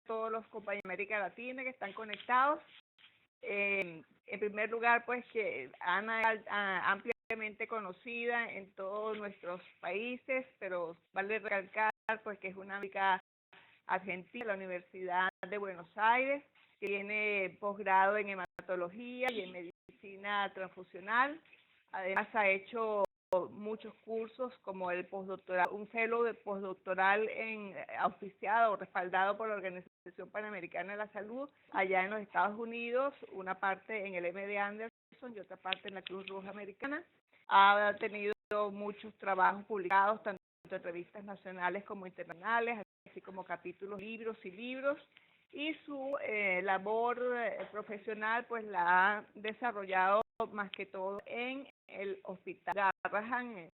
todos los compañeros de América Latina que están conectados. En primer lugar, pues que Ana es ampliamente conocida en todos nuestros países, pero vale recalcar pues que es una médica argentina de la Universidad de Buenos Aires, que tiene posgrado en hematología y en medicina transfusional. Además ha hecho muchos cursos como el postdoctoral, un fellow de postdoctoral auspiciado o respaldado por la Organización Panamericana de la Salud allá en los Estados Unidos, una parte en el MD Anderson y otra parte en la Cruz Roja Americana. Ha tenido muchos trabajos publicados tanto en revistas nacionales como internacionales, así como capítulos, libros, y su labor profesional pues la ha desarrollado más que todo en el Hospital Garrahan,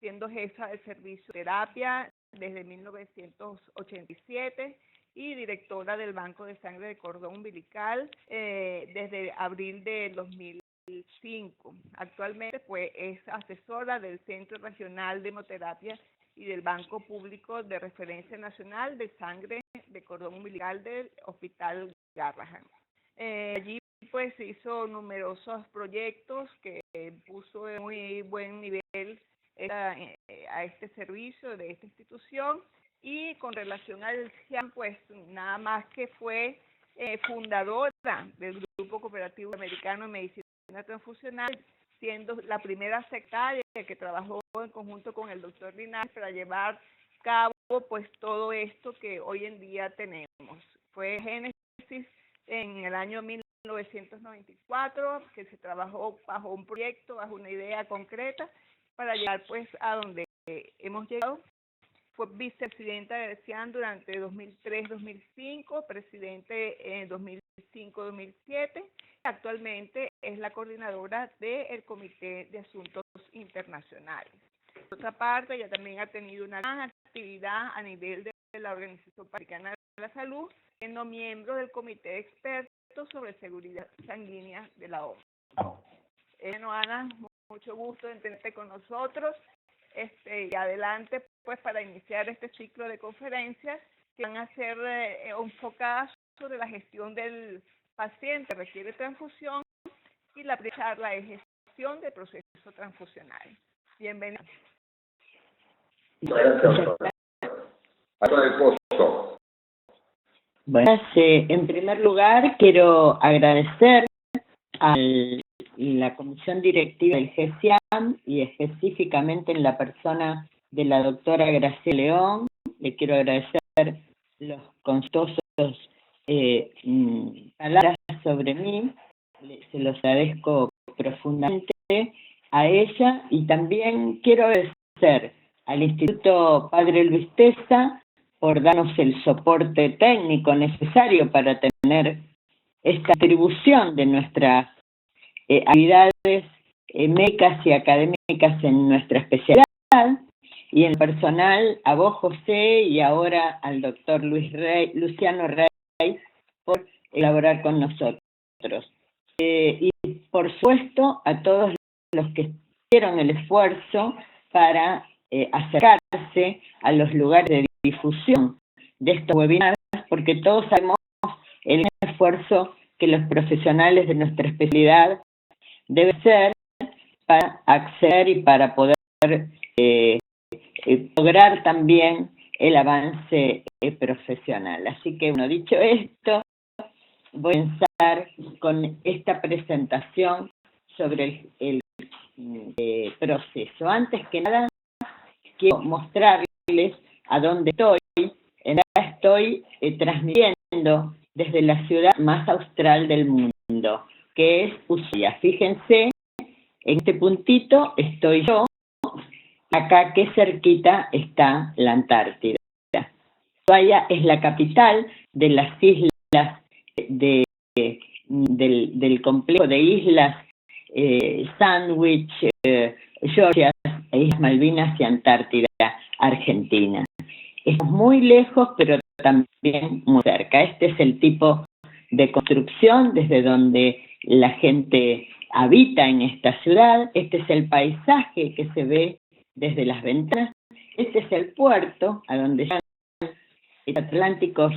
siendo jefa del servicio de terapia desde 1987 y directora del Banco de Sangre de Cordón Umbilical desde abril de 2005. Actualmente pues es asesora del Centro Regional de Hemoterapia y del Banco Público de Referencia Nacional de Sangre de Cordón Umbilical del Hospital Garrahan. Allí pues hizo numerosos proyectos que puso en muy buen nivel a este servicio de esta institución, y con relación al CIAM pues nada más que fue fundadora del Grupo Cooperativo Americano de Medicina Transfusional, siendo la primera secretaria que trabajó en conjunto con el doctor Linares para llevar a cabo pues todo esto que hoy en día tenemos. Fue génesis en el año 1994 que se trabajó bajo un proyecto, bajo una idea concreta para llegar pues a donde hemos llegado. Fue vicepresidenta de CIAN durante 2003-2005, presidente en 2005-2007. Actualmente es la coordinadora del Comité de Asuntos Internacionales. Por otra parte, ella también ha tenido una gran actividad a nivel de la Organización Panamericana de la Salud, siendo miembro del Comité de Expertos sobre Seguridad Sanguínea de la OMS. Bueno, Ana, mucho gusto en tenerte con nosotros. Y adelante pues para iniciar este ciclo de conferencias que van a ser enfocadas sobre la gestión del paciente que requiere transfusión, y la primera charla es gestión del proceso transfusional. Bienvenido. Gracias. Bueno, en primer lugar quiero agradecer a la comisión directiva del GESIAM y específicamente en la persona de la doctora Graciela León. Le quiero agradecer los constosos palabras sobre mí, se los agradezco profundamente a ella, y también quiero agradecer al Instituto Padre Luis Tesa por darnos el soporte técnico necesario para tener esta distribución de nuestras actividades médicas y académicas en nuestra especialidad, y en el personal a vos, José, y ahora al doctor Luciano Rey por colaborar con nosotros. Y por supuesto a todos los que hicieron el esfuerzo para acercarse a los lugares de difusión de estos webinars, porque todos sabemos el esfuerzo que los profesionales de nuestra especialidad deben hacer para acceder y para poder lograr también el avance profesional. Así que, bueno, dicho esto, voy a empezar con esta presentación sobre el proceso. Antes que nada, quiero mostrarles a dónde estoy. Estoy transmitiendo desde la ciudad más austral del mundo, que es Ushuaia. Fíjense, en este puntito estoy yo, acá que cerquita está la Antártida. Ushuaia es la capital de las islas del complejo de islas Sandwich, Georgia, Islas Malvinas y Antártida, Argentina. Estamos muy lejos, pero también muy cerca. Este es el tipo de construcción desde donde la gente habita en esta ciudad. Este es el paisaje que se ve desde las ventanas. Este es el puerto a donde llegan atlánticos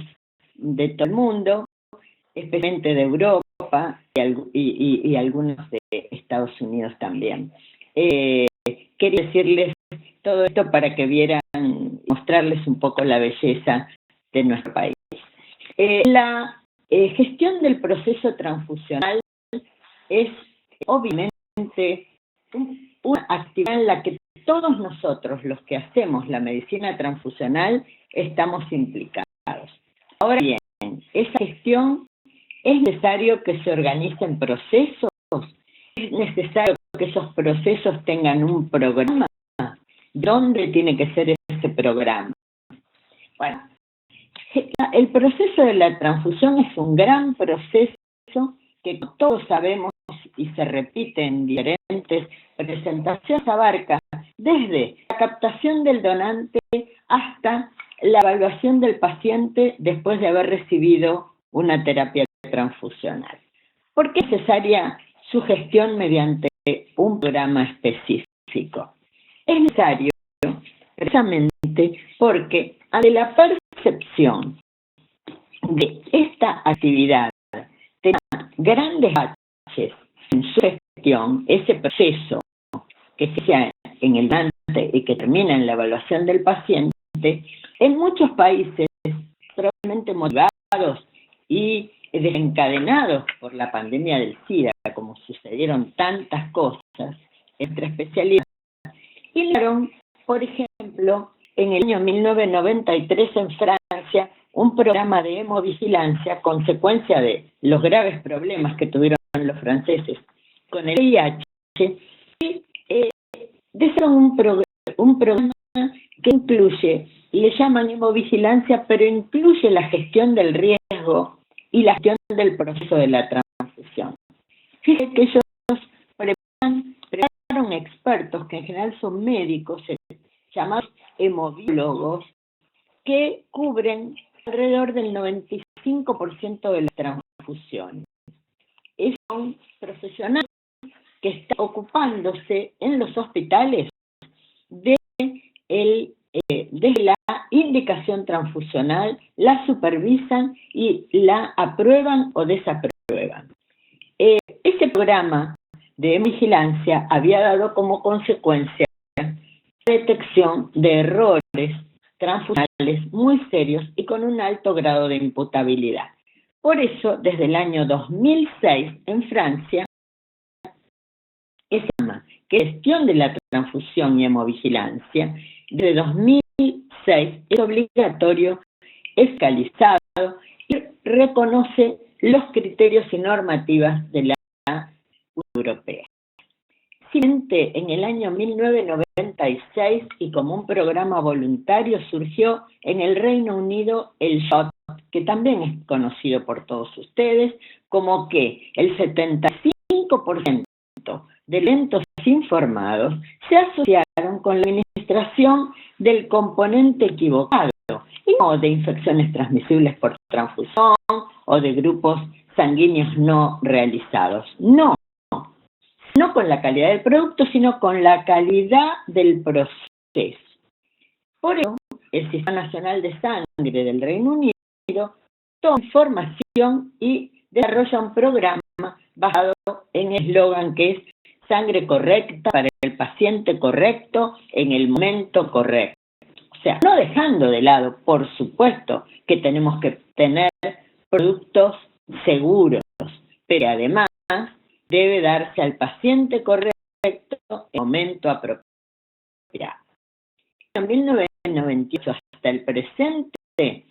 de todo el mundo, especialmente de Europa y algunos de Estados Unidos también. Quería decirles todo esto para que vieran, mostrarles un poco la belleza de nuestro país. La gestión del proceso transfusional es obviamente una actividad en la que todos nosotros, los que hacemos la medicina transfusional, estamos implicados. Ahora bien, esa gestión es necesario que se organicen procesos, es necesario que esos procesos tengan un programa. ¿Dónde tiene que ser ese programa? Bueno, el proceso de la transfusión es un gran proceso que todos sabemos y se repite en diferentes presentaciones, abarca desde la captación del donante hasta la evaluación del paciente después de haber recibido una terapia transfusional. ¿Por qué es necesaria su gestión mediante un programa específico? Es necesario precisamente porque ante la percepción de esta actividad de grandes baches en su gestión, ese proceso que se hace en el donante y que termina en la evaluación del paciente, en muchos países, probablemente motivados y desencadenados por la pandemia del SIDA, como sucedieron tantas cosas entre especialidades, iniciaron, por ejemplo, en el año 1993 en Francia, un programa de hemovigilancia, consecuencia de los graves problemas que tuvieron los franceses con el VIH, y dejaron un programa que incluye, le llaman hemovigilancia, pero incluye la gestión del riesgo y la gestión del proceso de la transfusión. Fíjense que ellos prepararon expertos, que en general son médicos, llamados hemobiólogos, que cubren alrededor del 95% de las transfusiones. Son profesionales que están ocupándose en los hospitales de la indicación transfusional, la supervisan y la aprueban o desaprueban. Ese programa de vigilancia había dado como consecuencia la detección de errores transfusionales muy serios y con un alto grado de imputabilidad. Por eso, desde el año 2006 en Francia, se llama gestión de la transfusión y hemovigilancia. Desde 2006 es obligatorio, es fiscalizado y reconoce los criterios y normativas de la Unión Europea. Simplemente en el año 1996 y como un programa voluntario surgió en el Reino Unido el SHOT, que también es conocido por todos ustedes, como que el 75% de eventos informados se asociaron con la administración del componente equivocado, y no de infecciones transmisibles por transfusión o de grupos sanguíneos no realizados. No con la calidad del producto, sino con la calidad del proceso. Por eso, el Sistema Nacional de Sangre del Reino Unido toma información y desarrolla un programa basado en el eslogan que es sangre correcta para el paciente correcto en el momento correcto. O sea, no dejando de lado, por supuesto, que tenemos que tener productos seguros, pero además debe darse al paciente correcto en el momento apropiado. En 1998 hasta el presente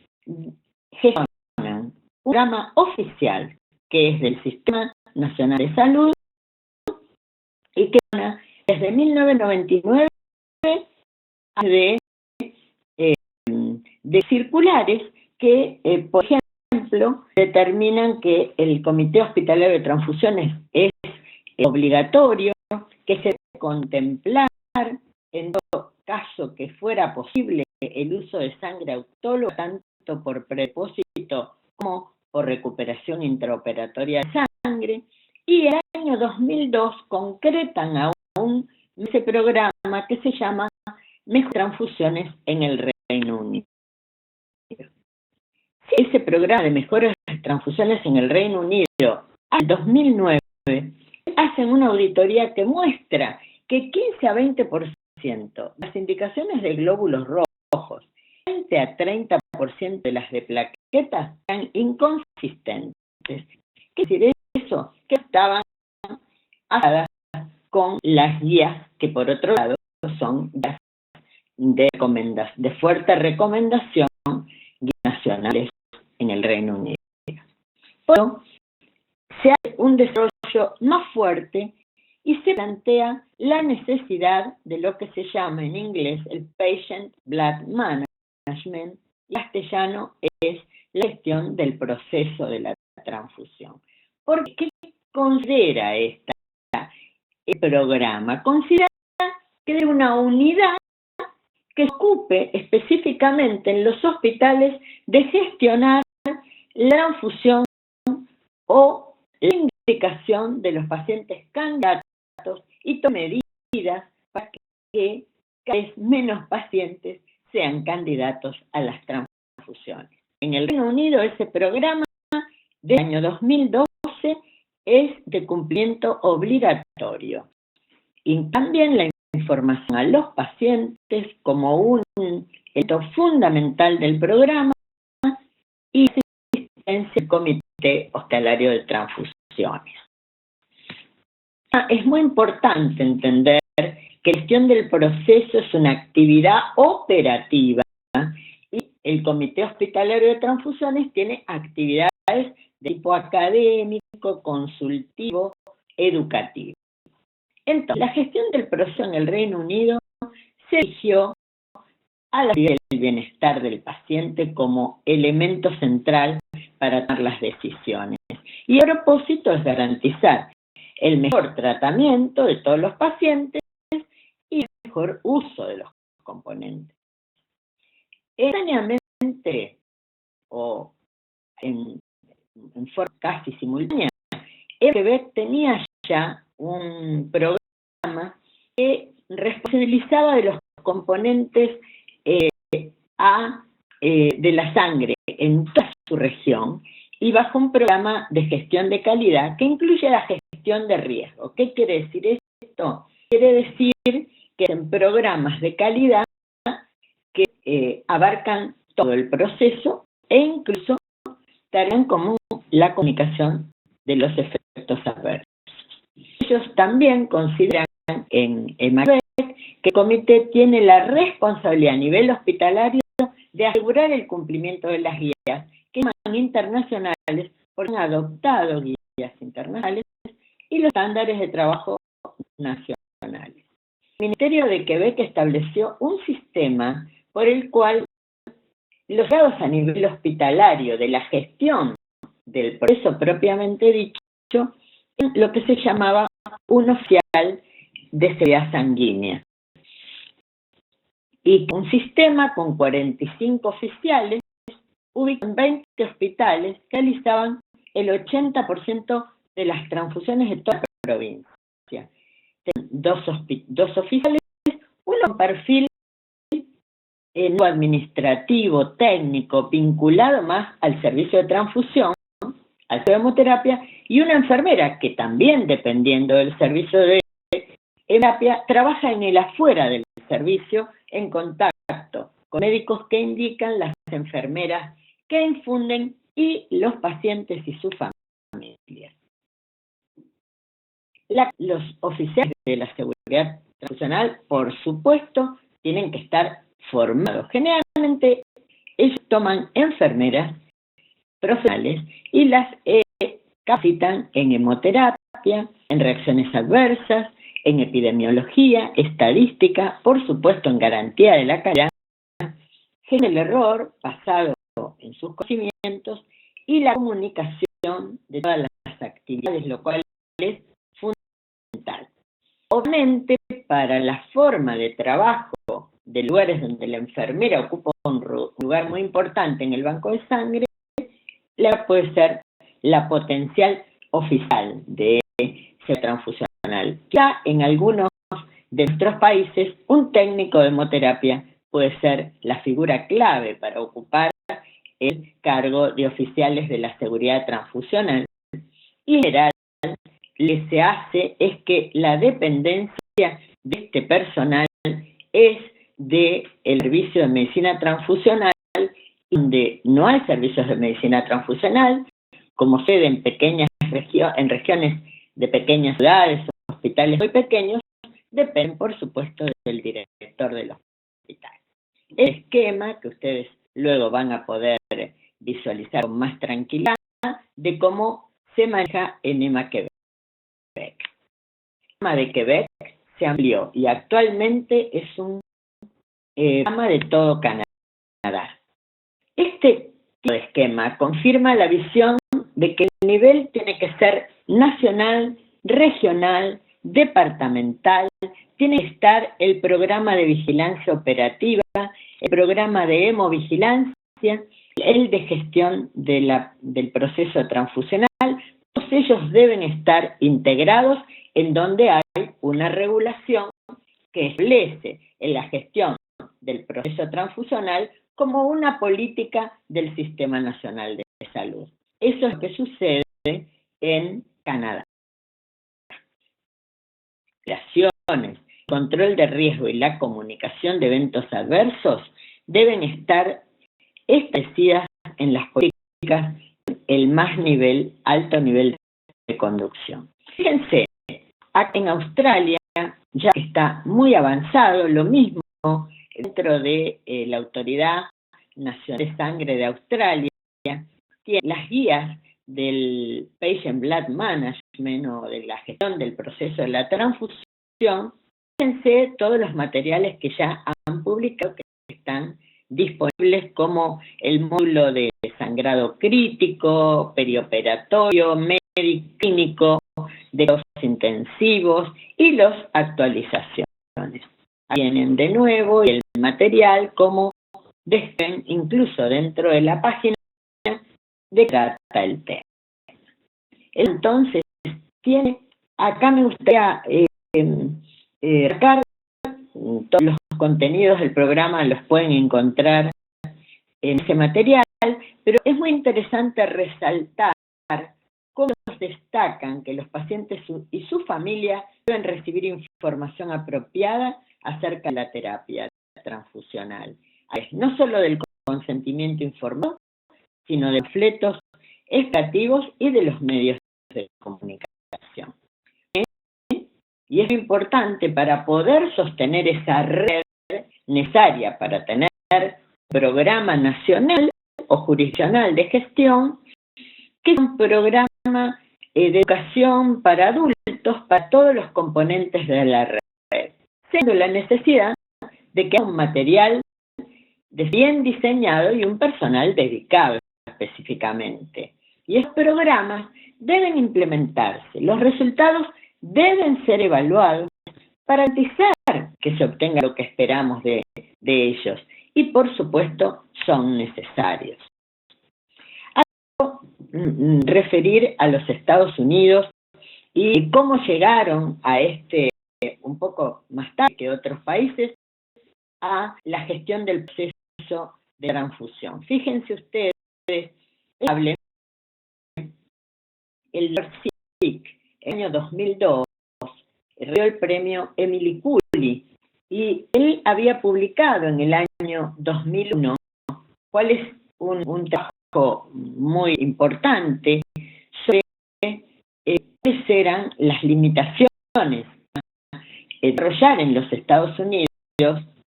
gestionan un programa oficial que es del Sistema Nacional de Salud y que desde 1999 de circulares que, por ejemplo, determinan que el Comité Hospitalario de Transfusiones es obligatorio, que se debe contemplar en todo caso que fuera posible el uso de sangre autóloga, tanto por propósito como por recuperación intraoperatoria de sangre, y en el año 2002 concretan aún ese programa que se llama Mejor Transfusiones en el Reino Unido. Si ese programa de mejoras de transfusiones en el Reino Unido al 2009, hacen una auditoría que muestra que 15 a 20% de las indicaciones de glóbulos rojos, 20 a 30% de las de plaquetas eran inconsistentes. ¿Qué quiere decir eso? Que estaban atadas con las guías que, por otro lado, son de fuerte recomendación nacionales en el Reino Unido. Bueno, se hace un desarrollo más fuerte y se plantea la necesidad de lo que se llama en inglés el Patient Blood Management, en castellano es la gestión del proceso de la transfusión. ¿Por qué considera el programa? Considera que es una unidad que se ocupe específicamente en los hospitales de gestionar la transfusión o la indicación de los pacientes candidatos y tome medidas para que cada vez menos pacientes sean candidatos a las transfusiones. En el Reino Unido ese programa del año 2012 es de cumplimiento obligatorio. Y también la información a los pacientes como un elemento fundamental del programa y la asistencia del Comité Hospitalario de Transfusiones. Es muy importante entender que la gestión del proceso es una actividad operativa y el Comité Hospitalario de Transfusiones tiene actividades de tipo académico, consultivo, educativo. Entonces, la gestión del proceso en el Reino Unido se dirigió a la del bienestar del paciente como elemento central para tomar las decisiones. Y el propósito es garantizar el mejor tratamiento de todos los pacientes y el mejor uso de los componentes. Extrañamente, o en forma casi simultánea, el Quebec tenía ya un programa que responsabilizaba de los componentes de la sangre en toda su región y bajo un programa de gestión de calidad que incluye la gestión de riesgo. ¿Qué quiere decir esto? Quiere decir que en programas de calidad que abarcan todo el proceso e incluso tareas como la comunicación de los efectos adversos. Ellos también consideran en EMAQUEBEC que el comité tiene la responsabilidad a nivel hospitalario de asegurar el cumplimiento de las guías que son internacionales porque han adoptado guías internacionales y los estándares de trabajo nacionales. El Ministerio de Quebec estableció un sistema por el cual los grados a nivel hospitalario de la gestión del proceso propiamente dicho, lo que se llamaba un oficial de seguridad sanguínea. Y un sistema con 45 oficiales ubicado en 20 hospitales que realizaban el 80% de las transfusiones de toda la provincia. Dos oficiales, uno con perfil no administrativo, técnico, vinculado más al servicio de transfusión, al hemoterapia, y una enfermera que también, dependiendo del servicio de terapia, trabaja en el afuera del servicio en contacto con médicos que indican, las enfermeras que infunden y los pacientes y sus familias. Los oficiales de la seguridad transfusional, por supuesto, tienen que estar formados. Generalmente ellos toman enfermeras profesionales y las capacitan en hemoterapia, en reacciones adversas, en epidemiología, estadística, por supuesto en garantía de la calidad, gestión del error basado en sus conocimientos y la comunicación de todas las actividades, lo cual es fundamental. Obviamente, para la forma de trabajo de lugares donde la enfermera ocupa un lugar muy importante en el banco de sangre, puede ser la potencial oficial de seguridad transfusional. Ya en algunos de nuestros países, un técnico de hemoterapia puede ser la figura clave para ocupar el cargo de oficiales de la seguridad transfusional. Y en general, lo que se hace es que la dependencia de este personal es del servicio de medicina transfusional, donde no hay servicios de medicina transfusional, como sucede en pequeñas en regiones de pequeñas ciudades, hospitales muy pequeños, dependen, por supuesto, del director del hospital. El esquema que ustedes luego van a poder visualizar con más tranquilidad de cómo se maneja en EMA Quebec. El EMA de Quebec se amplió y actualmente es un programa de todo Canadá. Este tipo de esquema confirma la visión de que el nivel tiene que ser nacional, regional, departamental, tiene que estar el programa de vigilancia operativa, el programa de hemovigilancia, el de gestión del proceso transfusional. Todos ellos deben estar integrados en donde hay una regulación que establece en la gestión del proceso transfusional como una política del Sistema Nacional de Salud. Eso es lo que sucede en Canadá. Las control de riesgo y la comunicación de eventos adversos deben estar establecidas en las políticas el más alto nivel de conducción. Fíjense, en Australia ya está muy avanzado, lo mismo dentro de la Autoridad Nacional de Sangre de Australia, tiene las guías del Patient Blood Management o de la gestión del proceso de la transfusión. Fíjense todos los materiales que ya han publicado que están disponibles, como el módulo de sangrado crítico, perioperatorio, médico, clínico, de los intensivos y las actualizaciones. Vienen de nuevo el material como describen incluso dentro de la página de que trata el tema. Entonces, acá me gustaría marcar todos los contenidos del programa, los pueden encontrar en ese material, pero es muy interesante resaltar cómo nos destacan que los pacientes y su familia deben recibir información apropiada acerca de la terapia transfusional. No solo del consentimiento informado, sino de panfletos educativos y de los medios de comunicación. Y es importante para poder sostener esa red necesaria para tener programa nacional o jurisdiccional de gestión, que es un programa de educación para adultos, para todos los componentes de la red, siendo la necesidad de que haya un material bien diseñado y un personal dedicado específicamente. Y estos programas deben implementarse, los resultados deben ser evaluados para garantizar que se obtenga lo que esperamos de ellos y por supuesto son necesarios. Referir a los Estados Unidos y cómo llegaron a un poco más tarde que otros países, a la gestión del proceso de transfusión. Fíjense ustedes, el CIC, en el año 2002, recibió el premio Emily Cooley, y él había publicado en el año 2001 cuál es un trabajo muy importante sobre cuáles eran las limitaciones de desarrollar en los Estados Unidos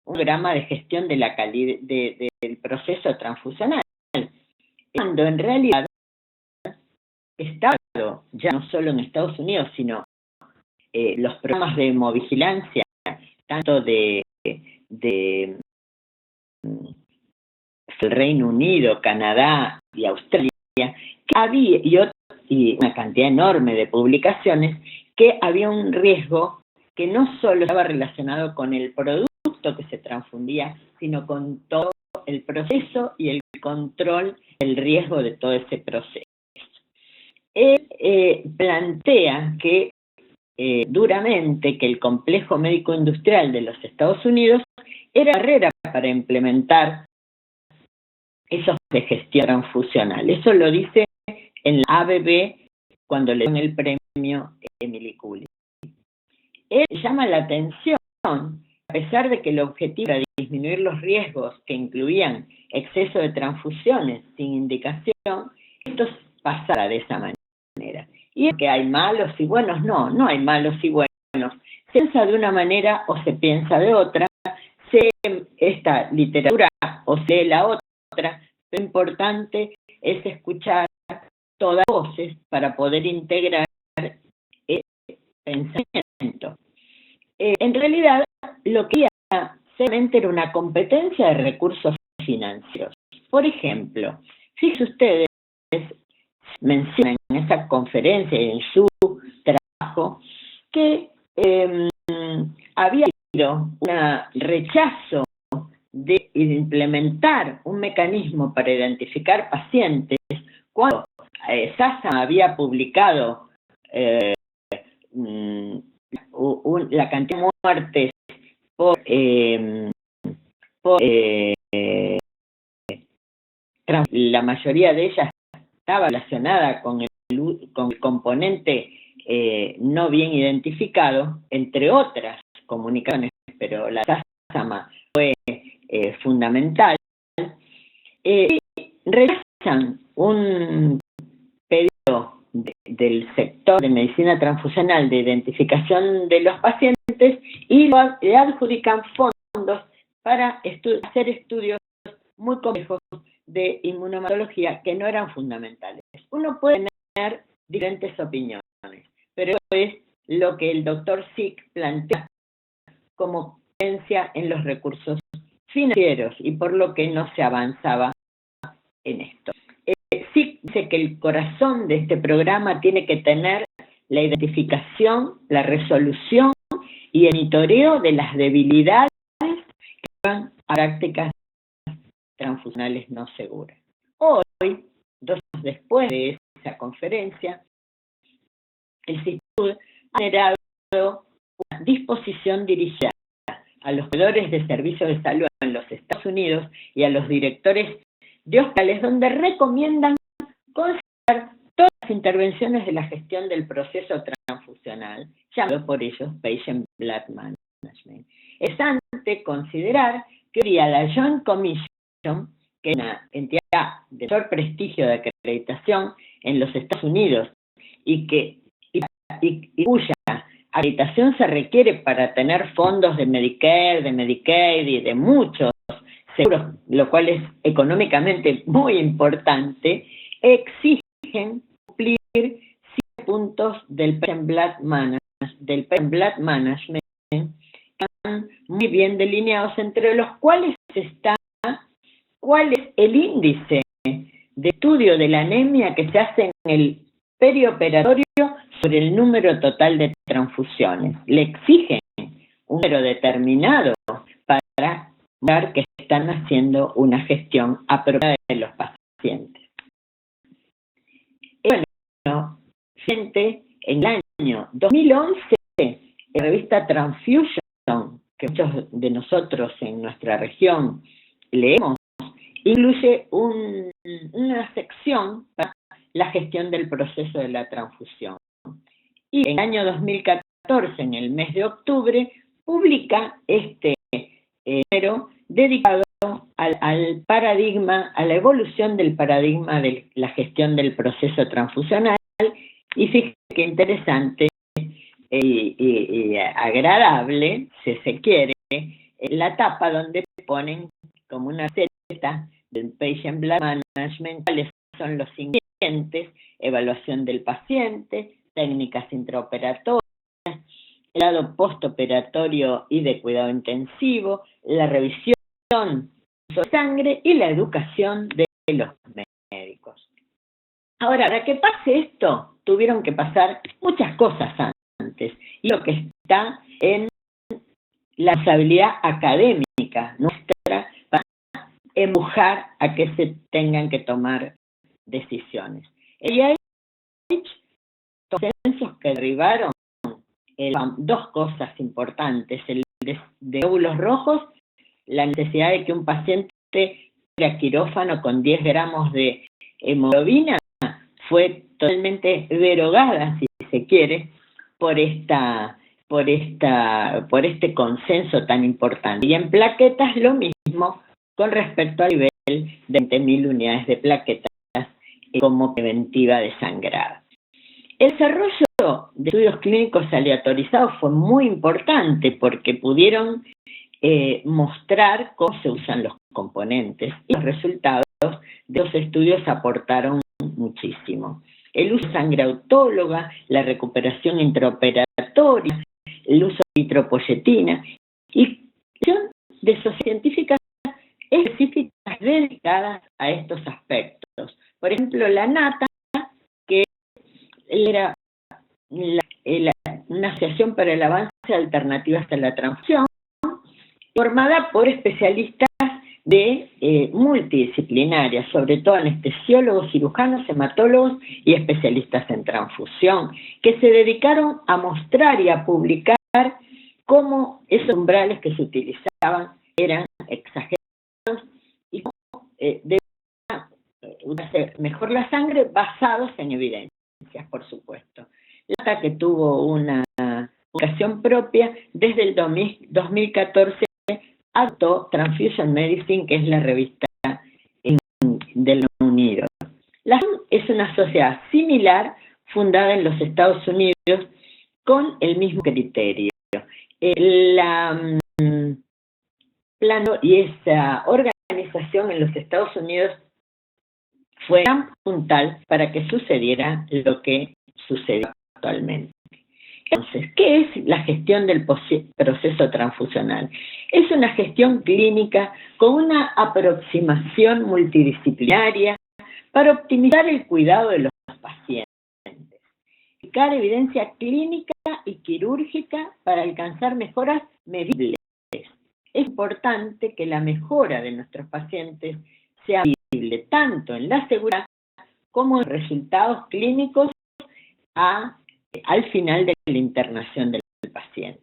un programa de gestión de la calidad del proceso transfusional, cuando en realidad estaba ya no solo en Estados Unidos, sino los programas de hemovigilancia, tanto del Reino Unido, Canadá y Australia, que había, y una cantidad enorme de publicaciones, que había un riesgo que no solo estaba relacionado con el producto que se transfundía, sino con todo el proceso y el control del riesgo de todo ese proceso. Él plantea que duramente que el complejo médico industrial de los Estados Unidos era barrera para implementar esos de gestión transfusional. Eso lo dice en la ABB cuando le dan el premio Emily Cooley. Él llama la atención, a pesar de que el objetivo era disminuir los riesgos que incluían exceso de transfusiones sin indicación, esto pasara de esa manera. Y es que hay malos y buenos, no hay malos y buenos. Se piensa de una manera o se piensa de otra, se esta literatura o se lee la otra, lo importante es escuchar todas las voces para poder integrar el pensamiento. En realidad, lo que solamente era una competencia de recursos financieros. Por ejemplo, fíjense ustedes, mencionan en esa conferencia y en su trabajo que había habido un rechazo de implementar un mecanismo para identificar pacientes cuando SASA había publicado la cantidad de muertes por la mayoría de ellas estaba relacionada con el componente no bien identificado, entre otras comunicaciones, pero la SASAMA fue fundamental. Rechazan un pedido del sector de medicina transfusional de identificación de los pacientes y le adjudican fondos para hacer estudios muy complejos de inmunomatología que no eran fundamentales. Uno puede tener diferentes opiniones, pero eso es lo que el doctor Sick plantea como creencia en los recursos financieros y por lo que no se avanzaba en esto. Sick dice que el corazón de este programa tiene que tener la identificación, la resolución y el monitoreo de las debilidades que van a prácticas transfusionales no seguras. Hoy, 2 años después de esa conferencia, el CISTUD ha generado una disposición dirigida a los proveedores de servicios de salud en los Estados Unidos y a los directores de hospitales, donde recomiendan considerar todas las intervenciones de la gestión del proceso transfusional, llamado por ellos Patient Blood Management. Es antes considerar que hoy día la Joint Commission, que es una entidad de mayor prestigio de acreditación en los Estados Unidos y cuya acreditación se requiere para tener fondos de Medicare, de Medicaid y de muchos seguros, lo cual es económicamente muy importante, exigen cumplir 7 puntos del Patient Blood Management, que están muy bien delineados, entre los cuales está cuál es el índice de estudio de la anemia que se hace en el perioperatorio sobre el número total de transfusiones. Le exigen un número determinado para ver que están haciendo una gestión apropiada de los pacientes. Bueno, en el año 2011, en la revista Transfusion, que muchos de nosotros en nuestra región leemos, incluye una sección para la gestión del proceso de la transfusión. Y en el año 2014, en el mes de octubre, publica este número dedicado al paradigma, a la evolución del paradigma de la gestión del proceso transfusional. Y fíjense qué interesante y agradable, si se quiere, la tapa donde ponen como una receta del Patient Blood Management, cuáles son los ingredientes, evaluación del paciente, técnicas intraoperatorias, el lado postoperatorio y de cuidado intensivo, la revisión de sangre y la educación de los médicos. Ahora, para que pase esto, tuvieron que pasar muchas cosas antes, y lo que está en la responsabilidad académica nuestra para empujar a que se tengan que tomar decisiones. El IAH, los consensos que derribaron, dos cosas importantes: el de glóbulos rojos, la necesidad de que un paciente a quirófano con 10 gramos de hemoglobina fue totalmente derogada, si se quiere, por este consenso tan importante. Y en plaquetas lo mismo con respecto al nivel de 20.000 unidades de plaquetas como preventiva de sangrado. El desarrollo de estudios clínicos aleatorizados fue muy importante porque pudieron mostrar cómo se usan los componentes, y los resultados de los estudios aportaron muchísimo. El uso de sangre autóloga, la recuperación intraoperatoria, el uso de eritropoyetina y de sociedades científicas específicas dedicadas a estos aspectos. Por ejemplo, la NATA, que era una asociación para el avance de alternativas a la transfusión, formada por especialistas multidisciplinarias, sobre todo anestesiólogos, cirujanos, hematólogos y especialistas en transfusión, que se dedicaron a mostrar y a publicar cómo esos umbrales que se utilizaban eran exagerados y cómo debía hacer mejor la sangre basados en evidencias, por supuesto. La que tuvo una vocación propia desde el 2014 adoptó Transfusion Medicine, que es la revista del Reino Unido. La SAM es una sociedad similar fundada en los Estados Unidos con el mismo criterio. Plano y esa organización en los Estados Unidos fue tan puntual para que sucediera lo que sucedió actualmente. Entonces, ¿qué es la gestión del proceso transfusional? Es una gestión clínica con una aproximación multidisciplinaria para optimizar el cuidado de los pacientes, aplicar evidencia clínica y quirúrgica para alcanzar mejoras medibles. Es importante que la mejora de nuestros pacientes sea visible tanto en la seguridad como en resultados clínicos al final de la internación del paciente.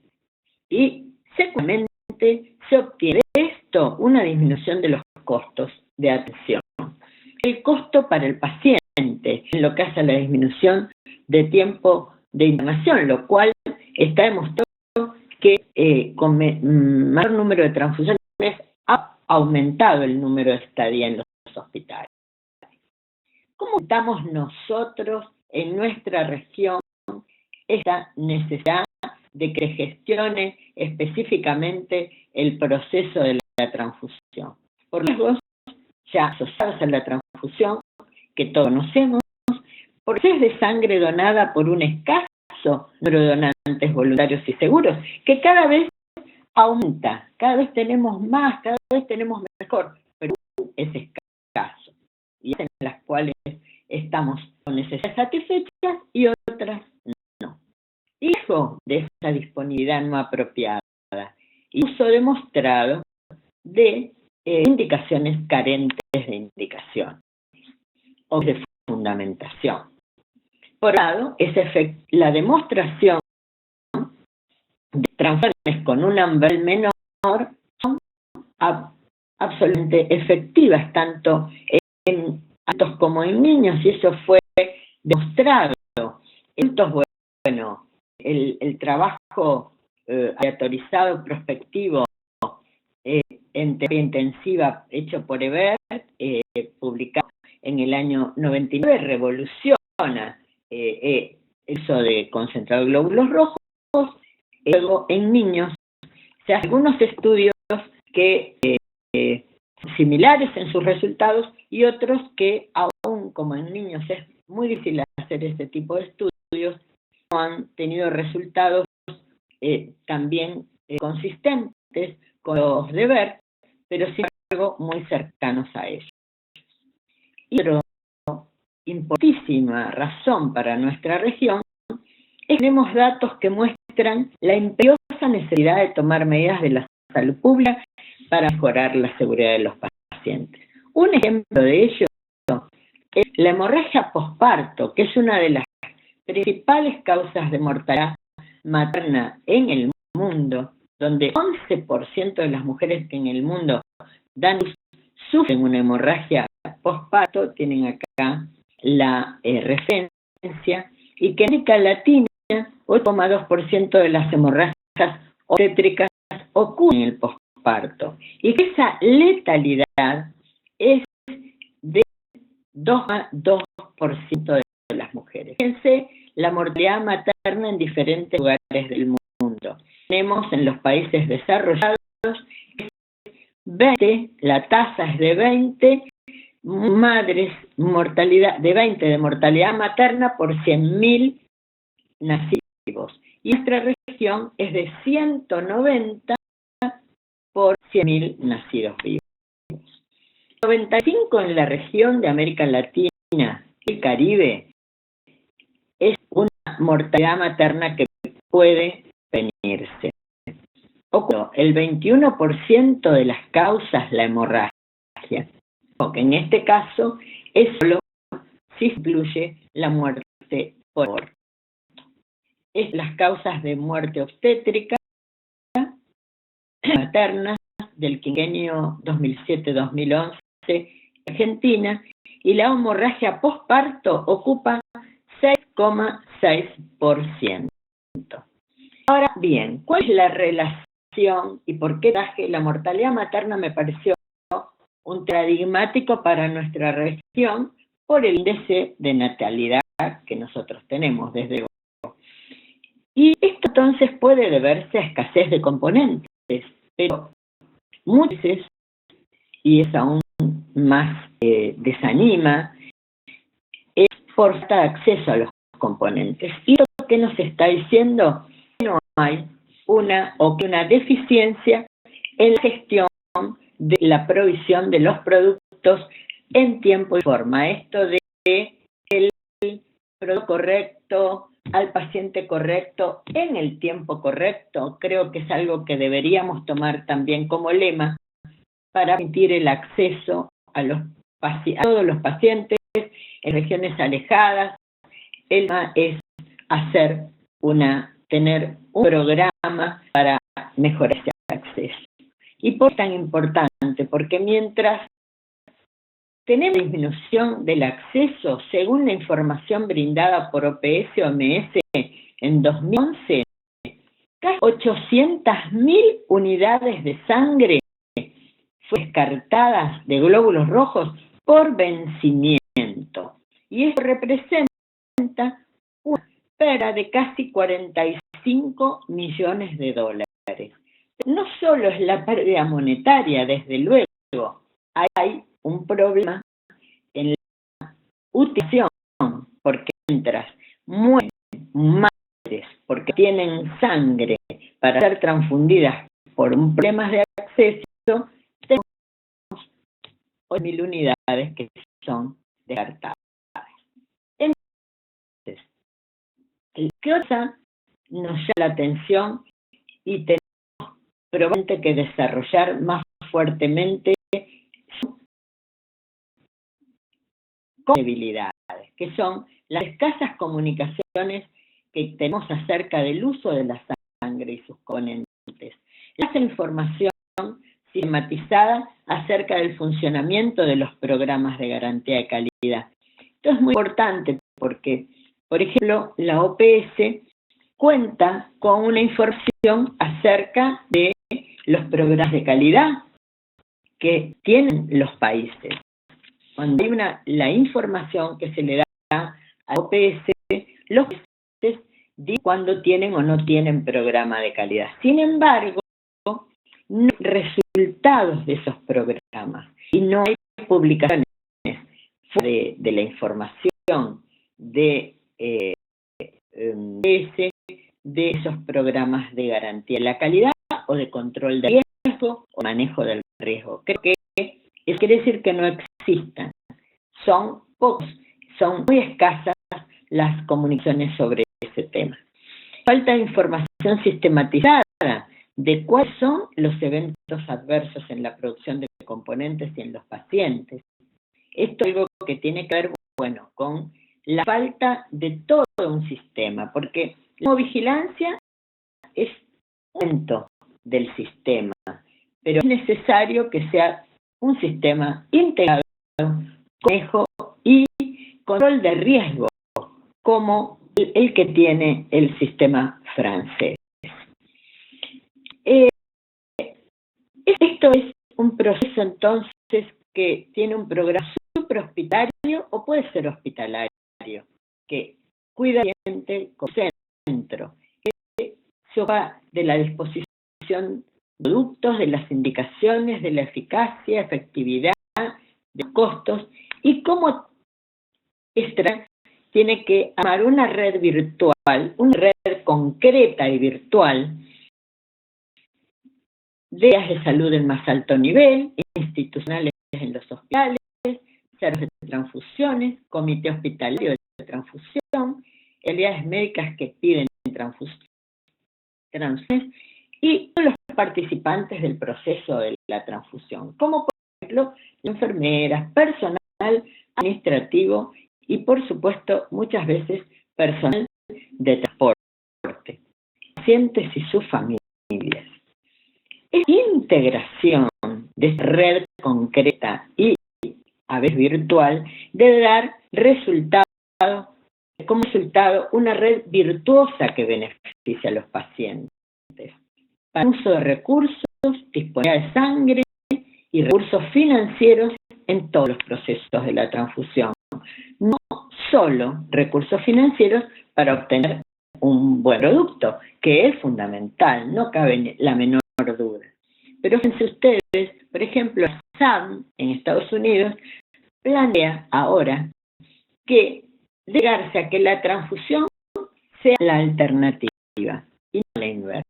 Y secundariamente se obtiene de esto una disminución de los costos de atención. El costo para el paciente en lo que hace a la disminución de tiempo de internación, lo cual está demostrado que con mayor número de transfusiones ha aumentado el número de estadía en los hospitales. ¿Cómo estamos nosotros en nuestra región esta necesidad de que gestione específicamente el proceso de la transfusión? Por riesgos ya asociados a la transfusión, que todos conocemos, por escasez de sangre donada por un escaso número de donantes voluntarios y seguros, que cada vez aumenta, cada vez tenemos más, cada vez tenemos mejor, pero es escaso, y es en las cuales estamos con necesidades satisfechas y otras no. Hijo de esa disponibilidad no apropiada y uso demostrado de indicaciones carentes de indicación o de fundamentación. Por un lado, la demostración de transfusiones con un umbral menor son absolutamente efectivas, tanto en adultos como en niños, y eso fue demostrado. Entonces, bueno, el trabajo aleatorizado prospectivo en terapia intensiva hecho por Ebert, publicado en el año 99, revoluciona el uso de concentrado de glóbulos rojos. Luego en niños se hacen algunos estudios que similares en sus resultados y otros que aún como en niños es muy difícil hacer este tipo de estudios, no han tenido resultados también consistentes con los de Ebert, pero sin embargo muy cercanos a ellos. Y otra importantísima razón para nuestra región es que tenemos datos que muestran la imperiosa necesidad de tomar medidas de la salud pública para mejorar la seguridad de los pacientes. Un ejemplo de ello es la hemorragia posparto, que es una de las principales causas de mortalidad materna en el mundo, donde 11% de las mujeres que en el mundo dan luz sufren una hemorragia postparto, tienen acá la referencia, y que en América Latina 8,2% de las hemorragias obstétricas ocurren en el posparto, y que esa letalidad es de 2,2% de las mujeres. Fíjense la mortalidad materna en diferentes lugares del mundo. Tenemos en los países desarrollados 20, la tasa es de 20 madres, mortalidad de 20 de mortalidad materna por 100.000 nacidos. Y nuestra región es de 190 por 100.000 nacidos vivos. 95 en la región de América Latina y el Caribe es una mortalidad materna que puede venirse. El 21% de las causas la hemorragia, que en este caso es solo si incluye la muerte por aborto. Es las causas de muerte obstétrica materna del quinquenio 2007-2011 en Argentina, y la hemorragia posparto ocupa 6,6%. Ahora bien, ¿cuál es la relación y por qué traje la mortalidad materna? Me pareció un paradigmático para nuestra región por el índice de natalidad que nosotros tenemos, desde luego. Y esto entonces puede deberse a escasez de componentes, pero muchas veces, y es aún más desanima, es por falta de acceso a los componentes. ¿Y lo que nos está diciendo? Que no hay una deficiencia en la gestión de la provisión de los productos en tiempo y forma. Esto de el producto correcto al paciente correcto en el tiempo correcto, creo que es algo que deberíamos tomar también como lema para permitir el acceso a todos los pacientes en regiones alejadas. El lema es tener un programa para mejorar ese acceso. ¿Y por qué es tan importante? Porque mientras tenemos disminución del acceso, según la información brindada por OPS-OMS en 2011, casi 800.000 unidades de sangre fueron descartadas de glóbulos rojos por vencimiento. Y eso representa una pérdida de casi 45 millones de dólares. No solo es la pérdida monetaria, desde luego, hay un problema en la utilización, porque mientras mueren madres porque tienen sangre para ser transfundidas por problemas de acceso, tenemos 8.000 unidades que son descartadas. Entonces, ¿qué cosa nos llama la atención? Y tenemos probablemente que desarrollar más fuertemente debilidades, que son las escasas comunicaciones que tenemos acerca del uso de la sangre y sus componentes, la información sistematizada acerca del funcionamiento de los programas de garantía de calidad. Esto es muy importante porque, por ejemplo, la OPS cuenta con una información acerca de los programas de calidad que tienen los países. Cuando hay la información que se le da a OPS, los países dicen cuándo tienen o no tienen programa de calidad. Sin embargo, no hay resultados de esos programas y no hay publicaciones de la información de OPS de esos programas de garantía de la calidad o de control de riesgo o manejo del riesgo. Creo que eso quiere decir que no existan. Son pocos, son muy escasas las comunicaciones sobre ese tema. Falta de información sistematizada de cuáles son los eventos adversos en la producción de componentes y en los pacientes. Esto es algo que tiene que ver, con la falta de todo un sistema, porque la vigilancia es un elemento del sistema, pero es necesario que sea un sistema integrado, manejo y control de riesgo, como el que tiene el sistema francés. Esto es un proceso entonces que tiene un programa suprahospitalario o puede ser hospitalario, que cuida al paciente como centro, que se ocupa de la disposición de productos, de las indicaciones, de la eficacia, efectividad, de los costos, y cómo extra tiene que armar una red virtual, una red concreta y virtual de áreas de salud en más alto nivel, institucionales en los hospitales, centros de transfusiones, comité hospitalario de transfusión, unidades médicas que piden transfusiones, y todos los participantes del proceso de la transfusión, como por ejemplo enfermeras, personal administrativo y por supuesto muchas veces personal de transporte, pacientes y sus familias. Esta integración de esta red concreta y a veces virtual debe dar como resultado una red virtuosa que beneficia a los pacientes para el uso de recursos, disponibilidad de sangre y recursos financieros en todos los procesos de la transfusión. No solo recursos financieros para obtener un buen producto, que es fundamental, no cabe la menor duda. Pero fíjense ustedes, por ejemplo, SAM en Estados Unidos planea ahora que llegarse a que la transfusión sea la alternativa y no la inversa.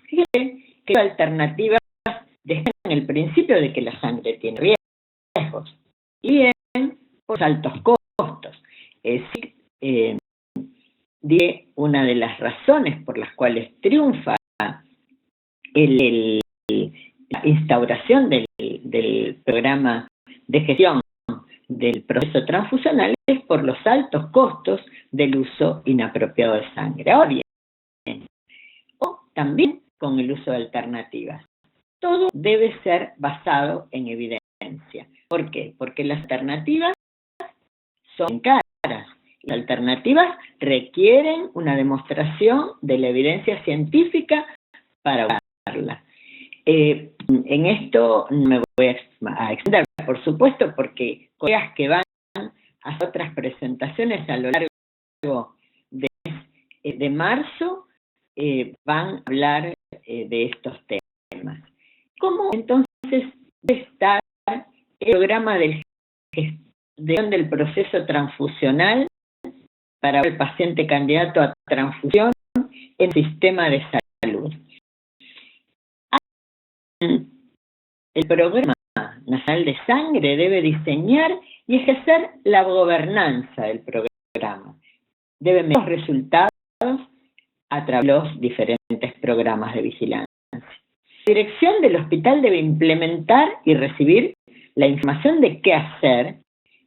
Fíjense que las alternativas dejan el principio de que la sangre tiene riesgos y bien por altos costos. Es decir, una de las razones por las cuales triunfa la instauración del programa de gestión del proceso transfusional es por los altos costos del uso inapropiado de sangre. Ahora bien, o también con el uso de alternativas. Todo debe ser basado en evidencia. ¿Por qué? Porque las alternativas son caras. Las alternativas requieren una demostración de la evidencia científica para usarla. En esto no me voy a extender, por supuesto, porque colegas que van a otras presentaciones a lo largo de marzo van a hablar de estos temas. ¿Cómo entonces debe estar el programa de gestión del proceso transfusional para el paciente candidato a transfusión en el sistema de salud? El Programa Nacional de Sangre debe diseñar y ejercer la gobernanza del programa. Debe medir los resultados a través de los diferentes programas de vigilancia. La dirección del hospital debe implementar y recibir la información de qué hacer,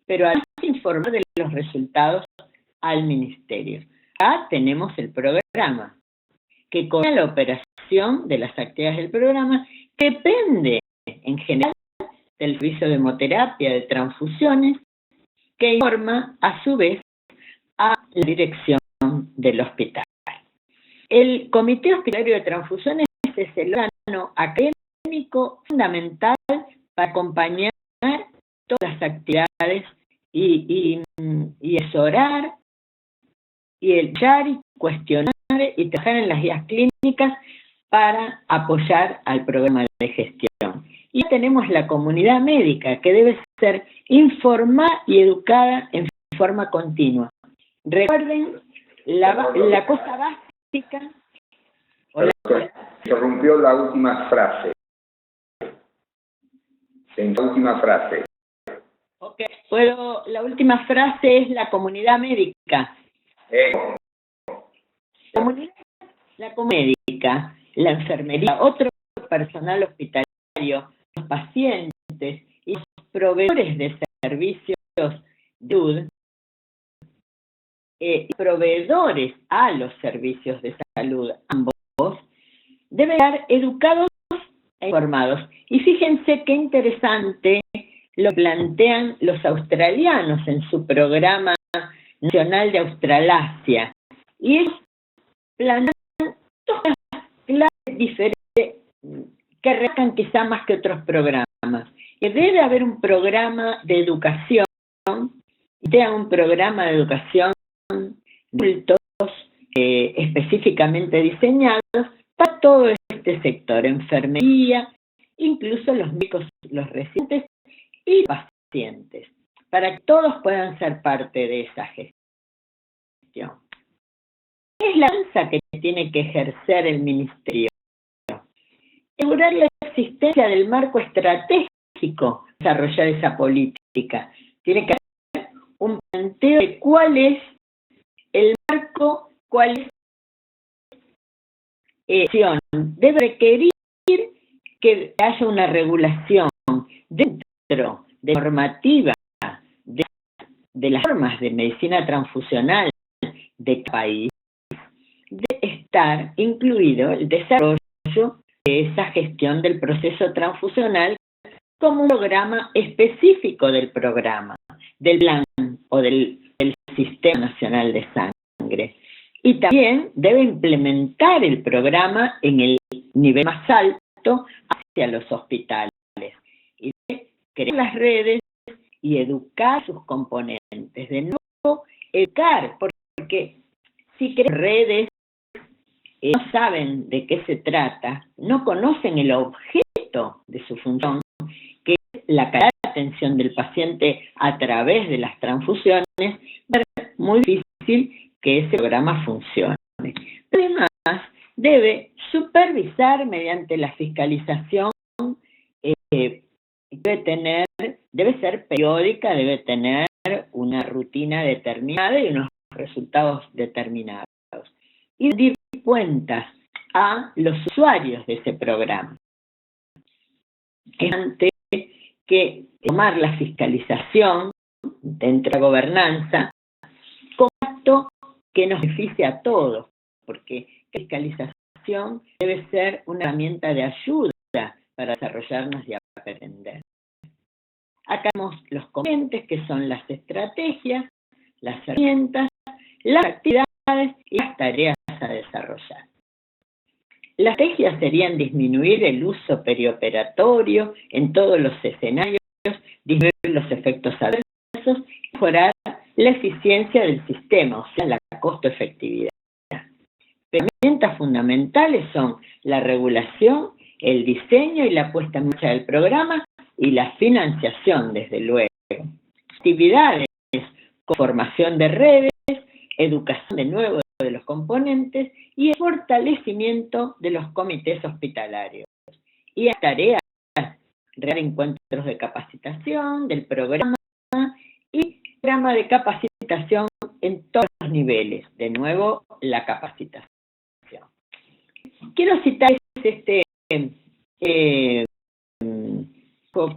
pero además informar de los resultados al ministerio. Acá tenemos el programa, que coordina la operación de las actividades del programa, que depende en general del servicio de hemoterapia, de transfusiones, que informa a su vez a la dirección del hospital. El Comité Hospitalario de Transfusiones es el órgano académico fundamental para acompañar todas las actividades y asesorar y echar y cuestionar y trabajar en las guías clínicas para apoyar al programa de gestión. Y tenemos la comunidad médica, que debe ser informada y educada en forma continua. Recuerden la cosa básica. Se rompió la última frase. La última frase. Ok, la última frase es la comunidad médica. La comunidad médica, la enfermería, otro personal hospitalario, los pacientes y los proveedores de servicios de salud, proveedores a los servicios de salud, ambos, deben estar educados e informados. Y fíjense qué interesante lo plantean los australianos en su programa nacional de Australasia. Y ellos plantean todas las clases diferentes que arrancan quizá más que otros programas. Que debe haber un programa de educación, un programa de educación de adultos específicamente diseñados para todo este sector, enfermería, incluso los médicos, los residentes y pacientes, para que todos puedan ser parte de esa gestión. ¿Qué es la alianza que tiene que ejercer el Ministerio? Asegurar la existencia del marco estratégico, desarrollar esa política. Tiene que haber un planteo de cuál es el marco, cuál es debe requerir que haya una regulación dentro de normativa de las formas de medicina transfusional de cada país, de estar incluido el desarrollo de esa gestión del proceso transfusional como un programa específico del programa, del plan o del Sistema Nacional de Sangre. Y también debe implementar el programa en el nivel más alto hacia los hospitales. Y debe crear las redes y educar a sus componentes. De nuevo, educar, porque si crean redes, no saben de qué se trata, no conocen el objeto de su función, que es la calidad de atención del paciente a través de las transfusiones, va a ser muy difícil que ese programa funcione. Además, debe supervisar mediante la fiscalización, debe ser periódica, debe tener una rutina determinada y unos resultados determinados. Y rendir cuentas a los usuarios de ese programa. Es antes que tomar la fiscalización dentro de la gobernanza con acto que nos beneficie a todos, porque la fiscalización debe ser una herramienta de ayuda para desarrollarnos y aprender. Acá vemos los componentes que son las estrategias, las herramientas, las actividades y las tareas a desarrollar. Las estrategias serían disminuir el uso perioperatorio en todos los escenarios, disminuir los efectos adversos, mejorar la eficiencia del sistema, o sea, la costo-efectividad. Herramientas fundamentales son la regulación, el diseño y la puesta en marcha del programa y la financiación, desde luego. Actividades con formación de redes, educación de nuevo de los componentes y el fortalecimiento de los comités hospitalarios. Y a tareas, realizar encuentros de capacitación del programa y programa de capacitación en todos los niveles. De nuevo, la capacitación. Quiero citar este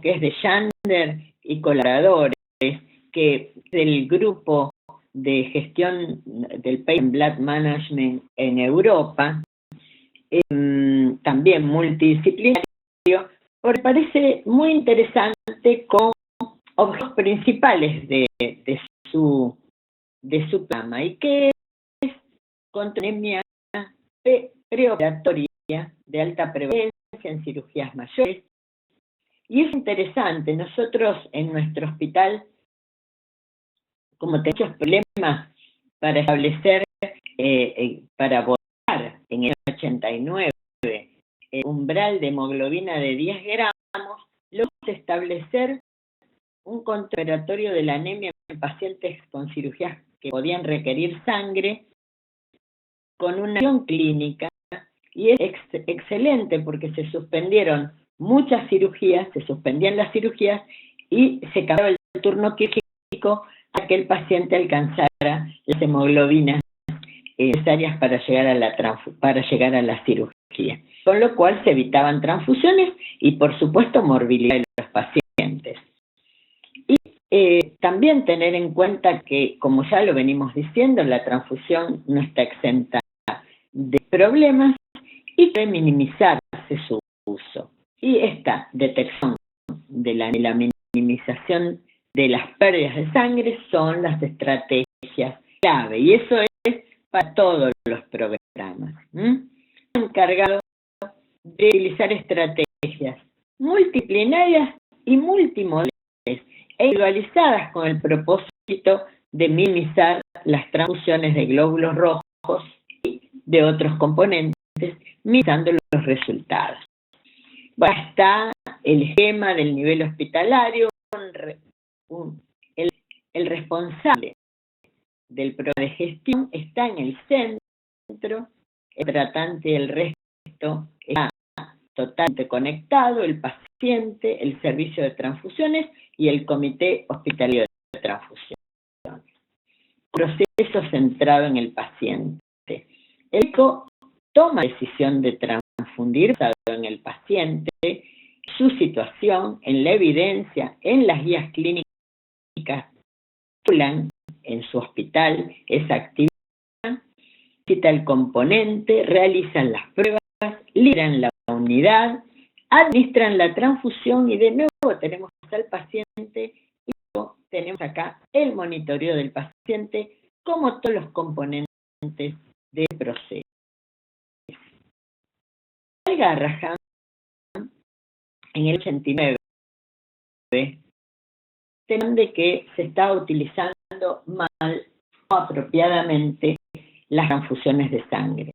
que es de Yander y colaboradores, que del grupo de gestión del Patient Blood Management en Europa, también multidisciplinario, porque parece muy interesante con objetivos principales de su programa, y que es contra anemia preoperatoria de alta prevalencia en cirugías mayores. Y es interesante, nosotros en nuestro hospital, como tenemos muchos problemas para establecer, para votar en el 89, el umbral de hemoglobina de 10 gramos, logramos establecer un contraoperatorio de la anemia en pacientes con cirugías que podían requerir sangre, con una acción clínica, y es excelente porque se suspendieron muchas cirugías, se suspendían las cirugías y se cambiaba el turno quirúrgico a que el paciente alcanzara las hemoglobinas necesarias para llegar a la cirugía. Con lo cual se evitaban transfusiones y, por supuesto, morbilidad de los pacientes. Y también tener en cuenta que, como ya lo venimos diciendo, la transfusión no está exenta de problemas y debe minimizarse su uso. Y esta detección de la minimización de las pérdidas de sangre son las estrategias clave, y eso es para todos los programas. Encargado de utilizar estrategias multidisciplinarias y multimodales e individualizadas con el propósito de minimizar las transfusiones de glóbulos rojos y de otros componentes, minimizando los resultados. Está el esquema del nivel hospitalario, el responsable del programa de gestión está en el centro, el tratante y el resto está totalmente conectado, el paciente, el servicio de transfusiones y el comité hospitalario de transfusión. Proceso centrado en el paciente. El médico toma la decisión de transfundir basado en el paciente, su situación, en la evidencia, en las guías clínicas, en su hospital esa actividad, cita el componente, realizan las pruebas, lideran la unidad, administran la transfusión y de nuevo tenemos al paciente y luego tenemos acá el monitoreo del paciente como todos los componentes del proceso. El Garrahan en el 89 tenían de que se estaba utilizando mal o apropiadamente las transfusiones de sangre.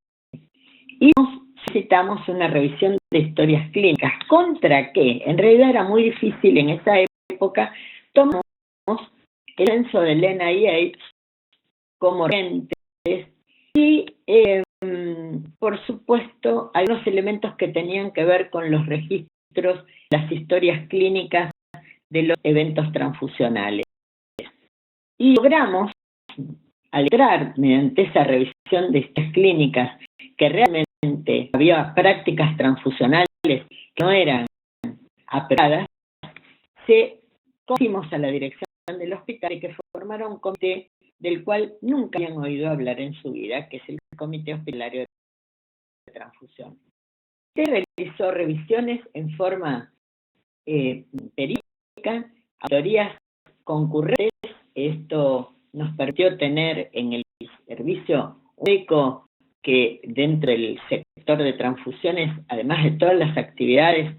Y necesitamos una revisión de historias clínicas. ¿Contra qué? En realidad era muy difícil en esa época. Tomamos el censo del NIH como referentes y, por supuesto, algunos elementos que tenían que ver con los registros, las historias clínicas de los eventos transfusionales. Y logramos, al entrar mediante esa revisión de estas clínicas, que realmente había prácticas transfusionales que no eran aprobadas, se conocimos a la dirección del hospital y que formaron un comité del cual nunca habían oído hablar en su vida, que es el Comité Hospitalario de Transfusión. Se realizó revisiones en forma periódica, auditorías concurrentes. Esto nos permitió tener en el servicio médico que dentro del sector de transfusiones, además de todas las actividades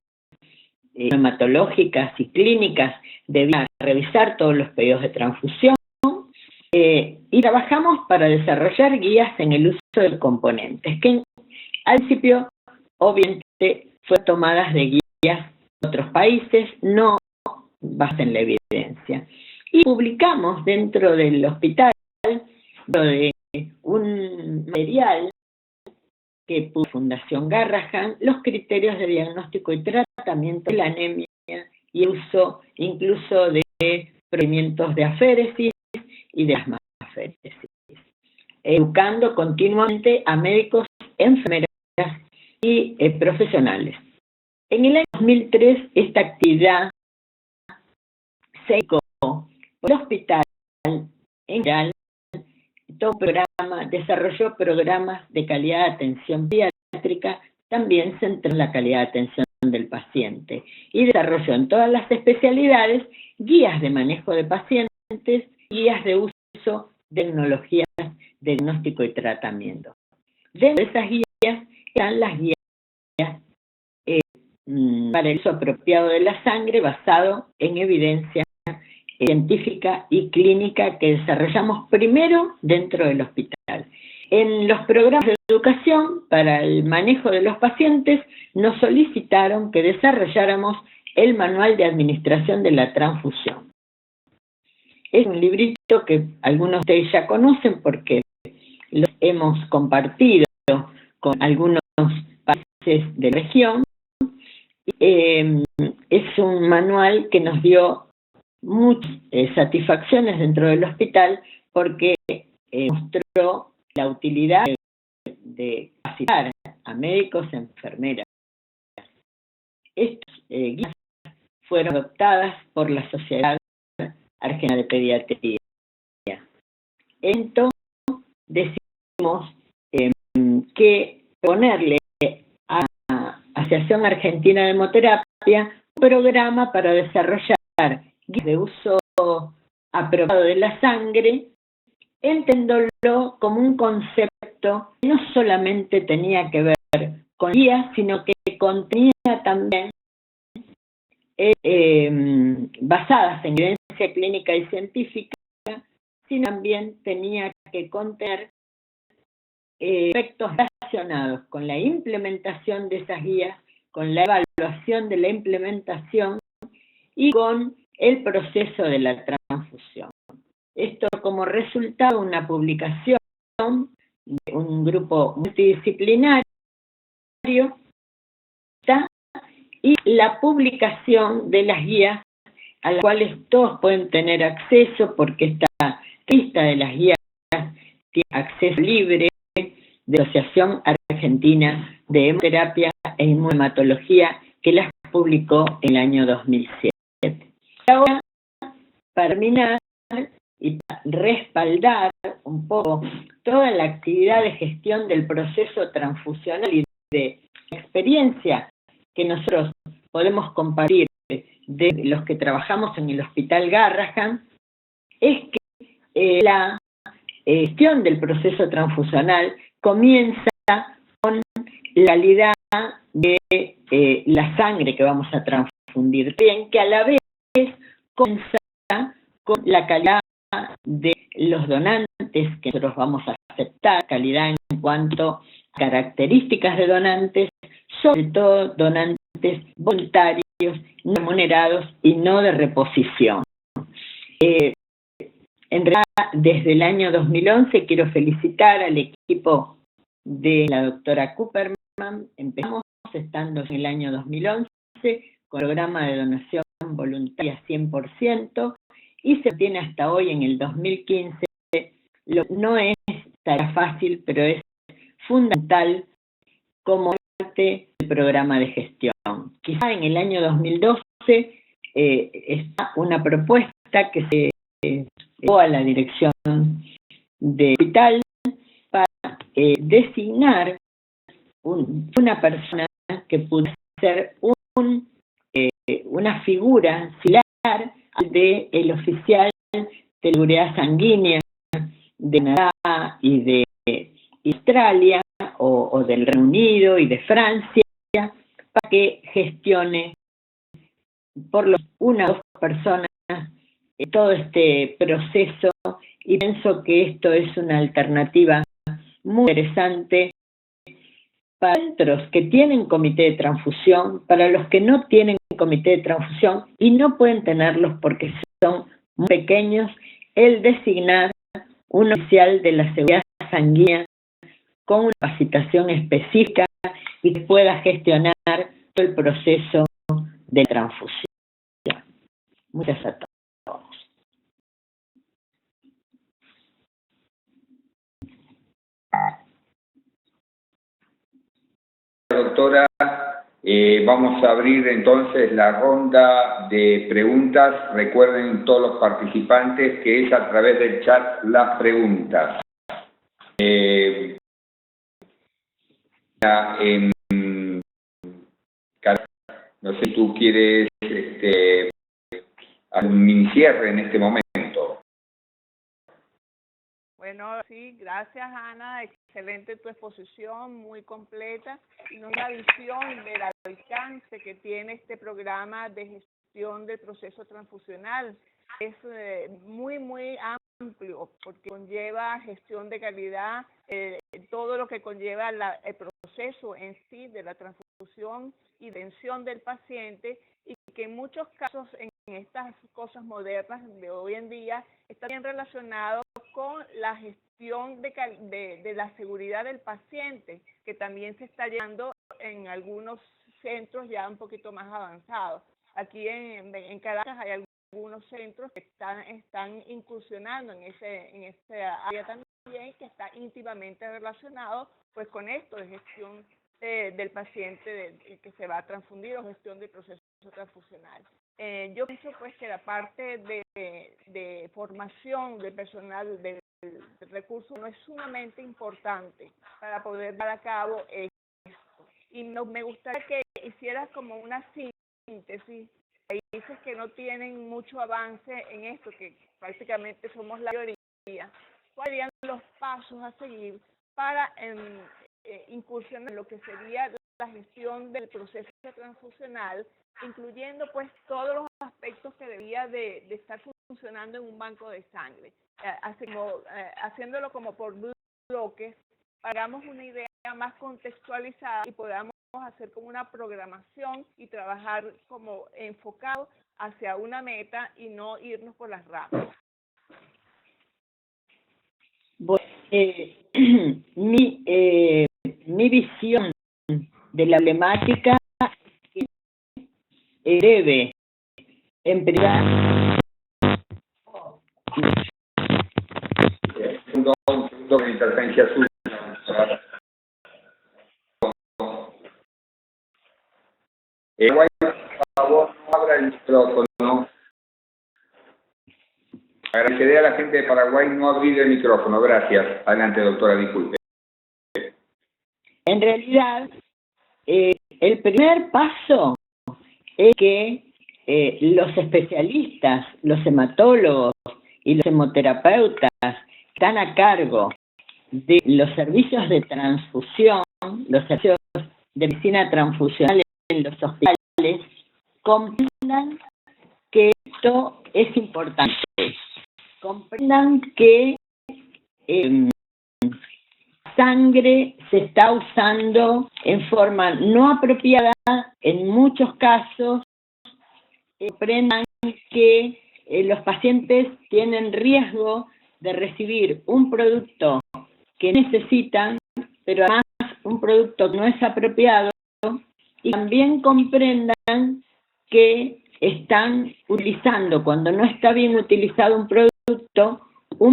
hematológicas y clínicas, debía revisar todos los pedidos de transfusión y trabajamos para desarrollar guías en el uso de componentes, que al principio obviamente fueron tomadas de guías de otros países, no basadas en la evidencia. Y publicamos dentro del hospital de un material que puso Fundación Garrahan los criterios de diagnóstico y tratamiento de la anemia y uso incluso de procedimientos de aféresis y de aféresis, educando continuamente a médicos, enfermeras y profesionales. En el año 2003 esta actividad se dedicó por el hospital en general, todo programa, desarrolló programas de calidad de atención pediátrica, también centró en la calidad de atención del paciente y desarrolló en todas las especialidades guías de manejo de pacientes, guías de uso de tecnologías de diagnóstico y tratamiento. Dentro de esas guías están las guías para el uso apropiado de la sangre basado en evidencia científica y clínica que desarrollamos primero dentro del hospital. En los programas de educación para el manejo de los pacientes nos solicitaron que desarrolláramos el manual de administración de la transfusión. Es un librito que algunos de ustedes ya conocen porque lo hemos compartido con algunos países de la región. Es un manual que nos dio muchas satisfacciones dentro del hospital porque mostró la utilidad de capacitar a médicos y enfermeras. Estas guías fueron adoptadas por la Sociedad Argentina de Pediatría. Entonces decidimos que ponerle a Asociación Argentina de Hemoterapia un programa para desarrollar guías de uso apropiado de la sangre, entendiéndolo como un concepto que no solamente tenía que ver con guías, sino que contenía también basadas en evidencia clínica y científica, sino también tenía que contener aspectos relacionados con la implementación de esas guías, con la evaluación de la implementación y con el proceso de la transfusión. Esto como resultado de una publicación de un grupo multidisciplinario y la publicación de las guías a las cuales todos pueden tener acceso, porque esta lista de las guías tiene acceso libre de la Asociación Argentina de Hemoterapia e Inmunohematología, que las publicó en el año 2007. Ahora, para terminar y para respaldar un poco toda la actividad de gestión del proceso transfusional y de experiencia que nosotros podemos compartir de los que trabajamos en el Hospital Garrahan, es que la gestión del proceso transfusional comienza con la calidad de la sangre que vamos a transfundir, bien que a la vez comienza con la calidad de los donantes que nosotros vamos a aceptar, calidad en cuanto a características de donantes, sobre todo donantes voluntarios, no remunerados y no de reposición. En realidad, desde el año 2011 quiero felicitar al equipo de la doctora Cooperman. Empezamos estando en el año 2011 con el programa de donación voluntaria 100% y se tiene hasta hoy en el 2015. No es tarea fácil, pero es fundamental como parte del programa de gestión. Quizá en el año 2012 está una propuesta que se llevó a la dirección del hospital para designar una persona que pudiera ser una figura similar al del oficial de seguridad sanguínea de Canadá y de Australia o del Reino Unido y de Francia, para que gestione por lo menos una o dos personas todo este proceso, y pienso que esto es una alternativa muy interesante para centros que tienen comité de transfusión, para los que no tienen comité de transfusión y no pueden tenerlos porque son muy pequeños, el designar un oficial de la seguridad sanguínea con una capacitación específica y que pueda gestionar todo el proceso de transfusión. Muchas gracias a todos. Doctora, vamos a abrir entonces la ronda de preguntas. Recuerden todos los participantes que es a través del chat las preguntas. No sé si tú quieres hacer un mini cierre en este momento. Bueno, sí, gracias Ana, excelente tu exposición, muy completa, y una visión del alcance que tiene este programa de gestión del proceso transfusional. Es muy amplio porque conlleva gestión de calidad, todo lo que conlleva el proceso en sí de la transfusión y atención del paciente, y que en muchos casos en estas cosas modernas de hoy en día está bien relacionado con la gestión de la seguridad del paciente, que también se está llevando en algunos centros ya un poquito más avanzados. Aquí en Caracas hay algunos centros que están incursionando en ese área también, que está íntimamente relacionado pues con esto de gestión del paciente que se va a transfundir o gestión del proceso transfusional. Yo pienso pues que la parte de formación del personal del recurso no es sumamente importante para poder dar a cabo esto. y me gustaría que hicieras como una síntesis. Países que no tienen mucho avance en esto, que prácticamente somos la mayoría, ¿cuáles serían los pasos a seguir para incursionar en lo que sería la gestión del proceso transfusional, incluyendo pues todos los aspectos que debería de estar funcionando en un banco de sangre, haciéndolo como por bloques, hagamos una idea más contextualizada y podamos hacer como una programación y trabajar como enfocado hacia una meta y no irnos por las ramas. Bueno, mi visión de la problemática debe empezar de interferencia suya. Por favor, no abra el micrófono. Agradeceré a la gente de Paraguay no abrir el micrófono. Gracias. Adelante, doctora, disculpe. En realidad, el primer paso es que los especialistas, los hematólogos y los hemoterapeutas están a cargo de los servicios de transfusión, los servicios de medicina transfusional en los hospitales, comprendan que esto es importante, comprendan que sangre se está usando en forma no apropiada en muchos casos, comprendan que los pacientes tienen riesgo de recibir un producto que necesitan, pero además un producto que no es apropiado, y también comprendan que están utilizando, cuando no está bien utilizado un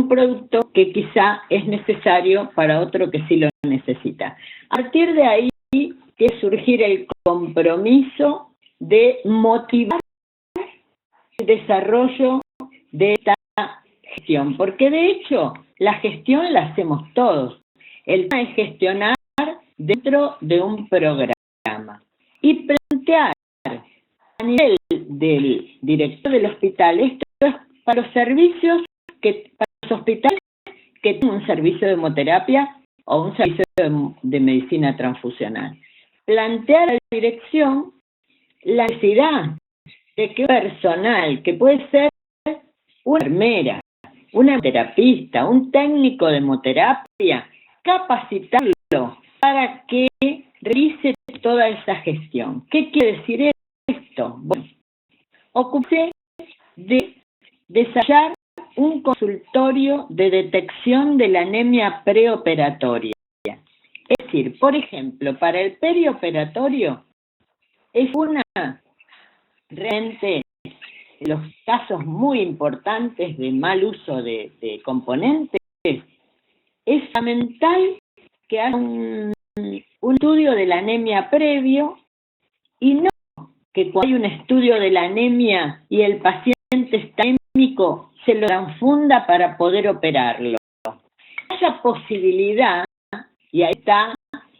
producto que quizá es necesario para otro que sí lo necesita. A partir de ahí que surgir el compromiso de motivar el desarrollo de esta gestión, porque de hecho la gestión la hacemos todos. El tema es gestionar dentro de un programa y plantear a nivel del director del hospital, esto es para los servicios, para los hospitales que tienen un servicio de hemoterapia o un servicio de medicina transfusional. Plantear a la dirección la necesidad de que personal, que puede ser una enfermera, un hemoterapista, un técnico de hemoterapia, capacitarlo para que realice toda esa gestión. ¿Qué quiere decir esto? Bueno, ocúpese de desarrollar un consultorio de detección de la anemia preoperatoria. Es decir, por ejemplo, para el perioperatorio es realmente los casos muy importantes de mal uso de componentes, es fundamental que haga un estudio de la anemia previo y no que cuando hay un estudio de la anemia y el paciente está anémico se lo transfunda para poder operarlo. Esa posibilidad, y ahí está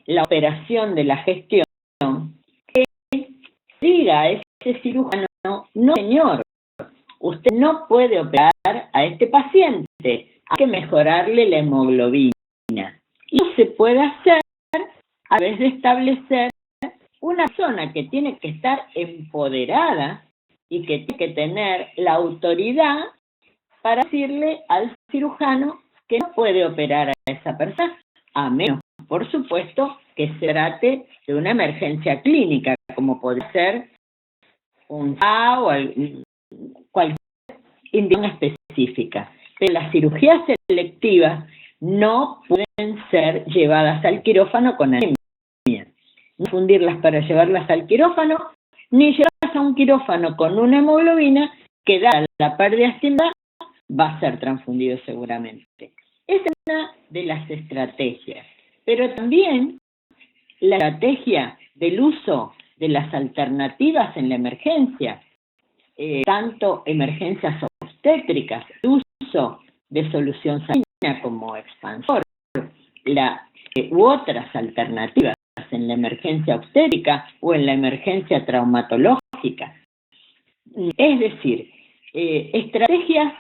la operación de la gestión, que diga a ese cirujano, no señor, usted no puede operar a este paciente, hay que mejorarle la hemoglobina. Y eso se puede hacer a través de establecer una persona que tiene que estar empoderada y que tiene que tener la autoridad para decirle al cirujano que no puede operar a esa persona, a menos, por supuesto, que se trate de una emergencia clínica, como puede ser un A o cualquier indicación específica. Pero las cirugías selectivas no pueden ser llevadas al quirófano con anemia. No fundirlas para llevarlas al quirófano, ni llevarlas a un quirófano con una hemoglobina que, dada la pérdida estimada, va a ser transfundido seguramente. Esa es una de las estrategias. Pero también la estrategia del uso de las alternativas en la emergencia, tanto emergencias obstétricas, el uso de solución salina como expansor, u otras alternativas en la emergencia obstétrica o en la emergencia traumatológica. Es decir, estrategias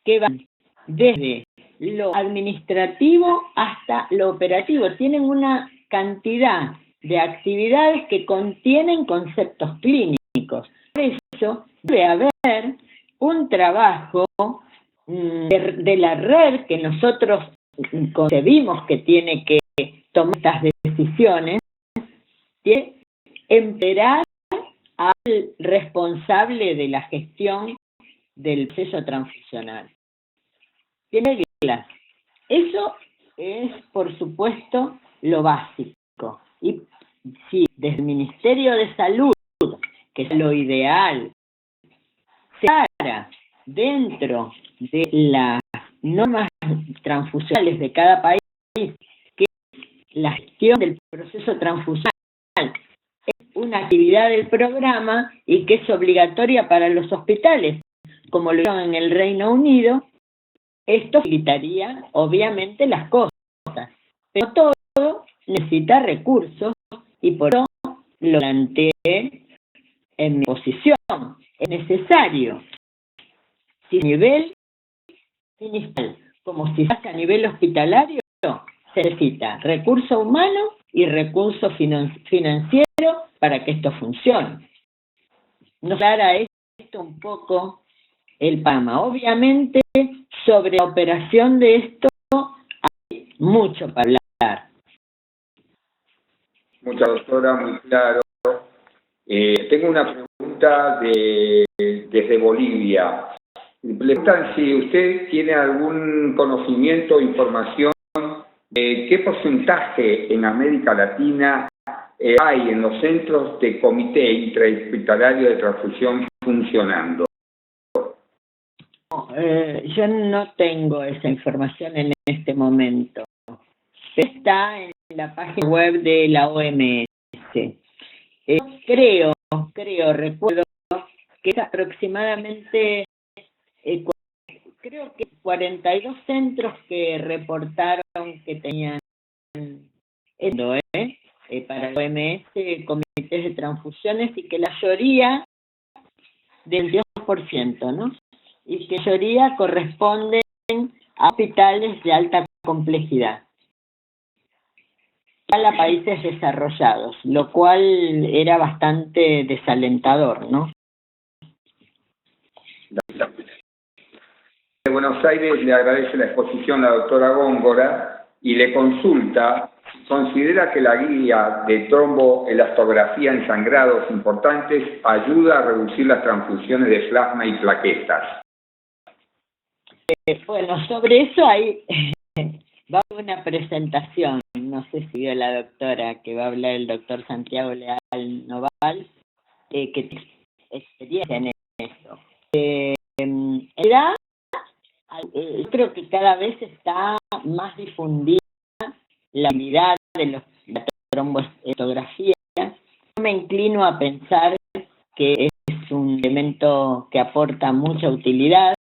que van desde lo administrativo hasta lo operativo. Tienen una cantidad de actividades que contienen conceptos clínicos. Por eso debe haber un trabajo de la red que nosotros concebimos que tiene que tomar estas decisiones, que emperar al responsable de la gestión del proceso transfusional. Tiene reglas. Eso es, por supuesto, lo básico. Y si desde el Ministerio de Salud, que es lo ideal, se para dentro de las normas transfusionales de cada país, que la gestión del proceso transfusional es una actividad del programa y que es obligatoria para los hospitales, como lo hicieron en el Reino Unido, esto facilitaría obviamente las cosas, pero todo necesita recursos y por eso lo planteé en mi posición. Es necesario, si a nivel municipal como si fuese a nivel hospitalario, se necesita recurso humano y recurso financiero para que esto funcione. Nos aclara esto un poco el PAMA. Obviamente, sobre la operación de esto hay mucho para hablar. Mucha doctora, muy claro. Tengo una pregunta desde Bolivia. Le preguntan si usted tiene algún conocimiento o información de qué porcentaje en América Latina hay en los centros de comité intrahospitalario de transfusión funcionando. Yo no tengo esa información en este momento. Está en la página web de la OMS. Recuerdo que es aproximadamente, creo que 42 centros que reportaron que tenían para la OMS comités de transfusiones y que la mayoría del 22%, ¿no? Y que la mayoría corresponden a hospitales de alta complejidad, a países desarrollados, lo cual era bastante desalentador, ¿no? De Buenos Aires le agradece la exposición a la doctora Góngora y le consulta si considera que la guía de tromboelastografía en sangrados importantes ayuda a reducir las transfusiones de plasma y plaquetas. Bueno, sobre eso hay va a haber una presentación, no sé si vio la doctora, que va a hablar el doctor Santiago Leal Noval, que tiene experiencia en eso. En realidad, yo creo que cada vez está más difundida la unidad de la tromboelastografía. Yo me inclino a pensar que es un elemento que aporta mucha utilidad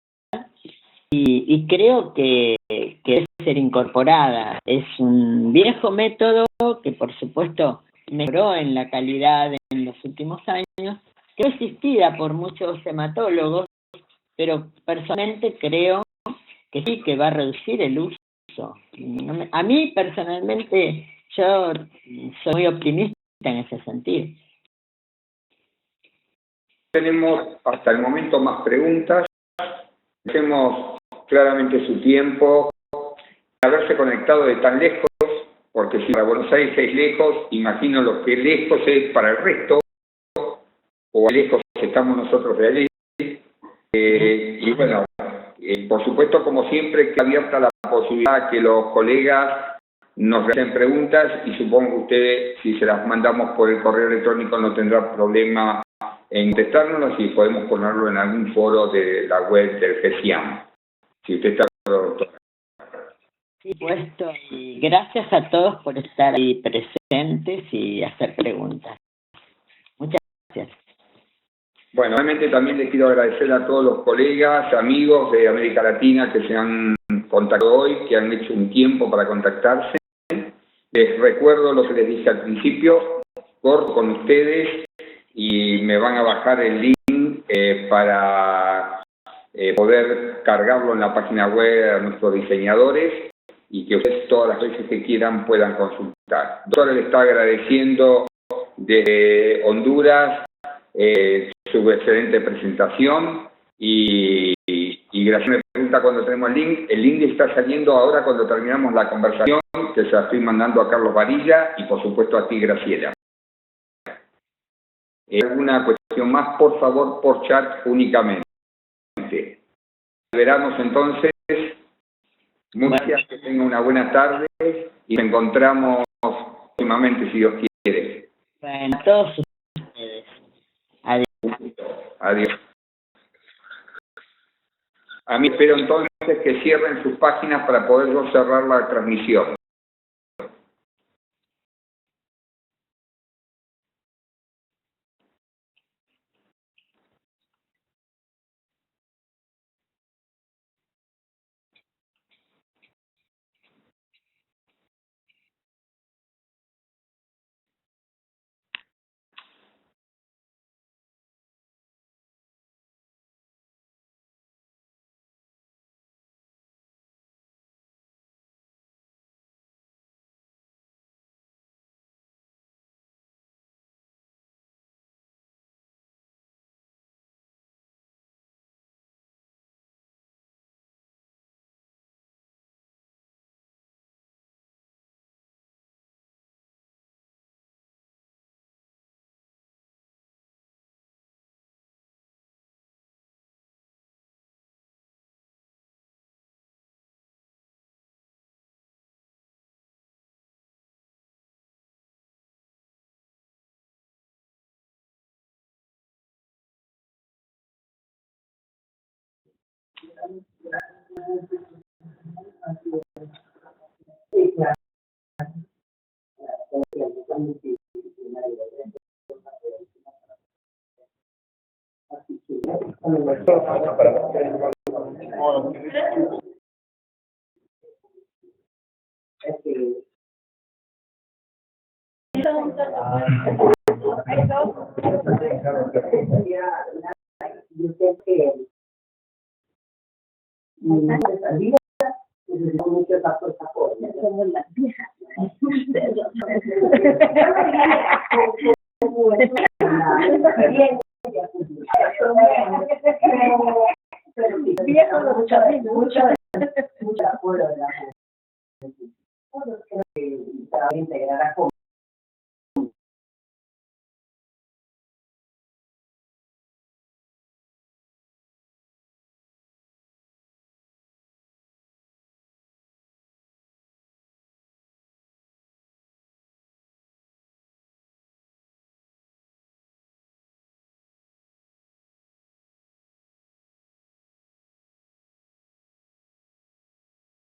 y creo que debe ser incorporada. Es un viejo método que por supuesto mejoró en la calidad en los últimos años, que es asistida por muchos hematólogos, pero personalmente creo que sí, que va a reducir el uso. A mí personalmente yo soy muy optimista en ese sentido. Tenemos hasta el momento más preguntas. Hacemos claramente su tiempo, haberse conectado de tan lejos, porque si para Buenos Aires es lejos, imagino lo que lejos es para el resto, o lejos estamos nosotros de allí. Y bueno, por supuesto, como siempre, queda abierta la posibilidad que los colegas nos realicen preguntas y supongo que ustedes, si se las mandamos por el correo electrónico, no tendrán problema en contestárnoslas y podemos ponerlo en algún foro de la web del GESIAM. Si usted está de acuerdo, doctora. Sí, puesto, y gracias a todos por estar ahí presentes y hacer preguntas. Muchas gracias. Bueno, realmente también les quiero agradecer a todos los colegas, amigos de América Latina que se han contactado hoy, que han hecho un tiempo para contactarse. Les recuerdo lo que les dije al principio, corto con ustedes y me van a bajar el link para poder cargarlo en la página web a nuestros diseñadores y que ustedes todas las veces que quieran puedan consultar. Doctora le está agradeciendo desde Honduras su excelente presentación y gracias. Me pregunta cuando tenemos el link está saliendo ahora cuando terminamos la conversación, que se la estoy mandando a Carlos Varilla y por supuesto a ti, Graciela. ¿Alguna cuestión más? Por favor, por chat únicamente. Veramos entonces. Muchas gracias, que tengan una buena tarde y nos encontramos próximamente, si Dios quiere. Bueno, a todos ustedes. Adiós. Adiós. A mí espero entonces que cierren sus páginas para poder yo cerrar la transmisión. Mucha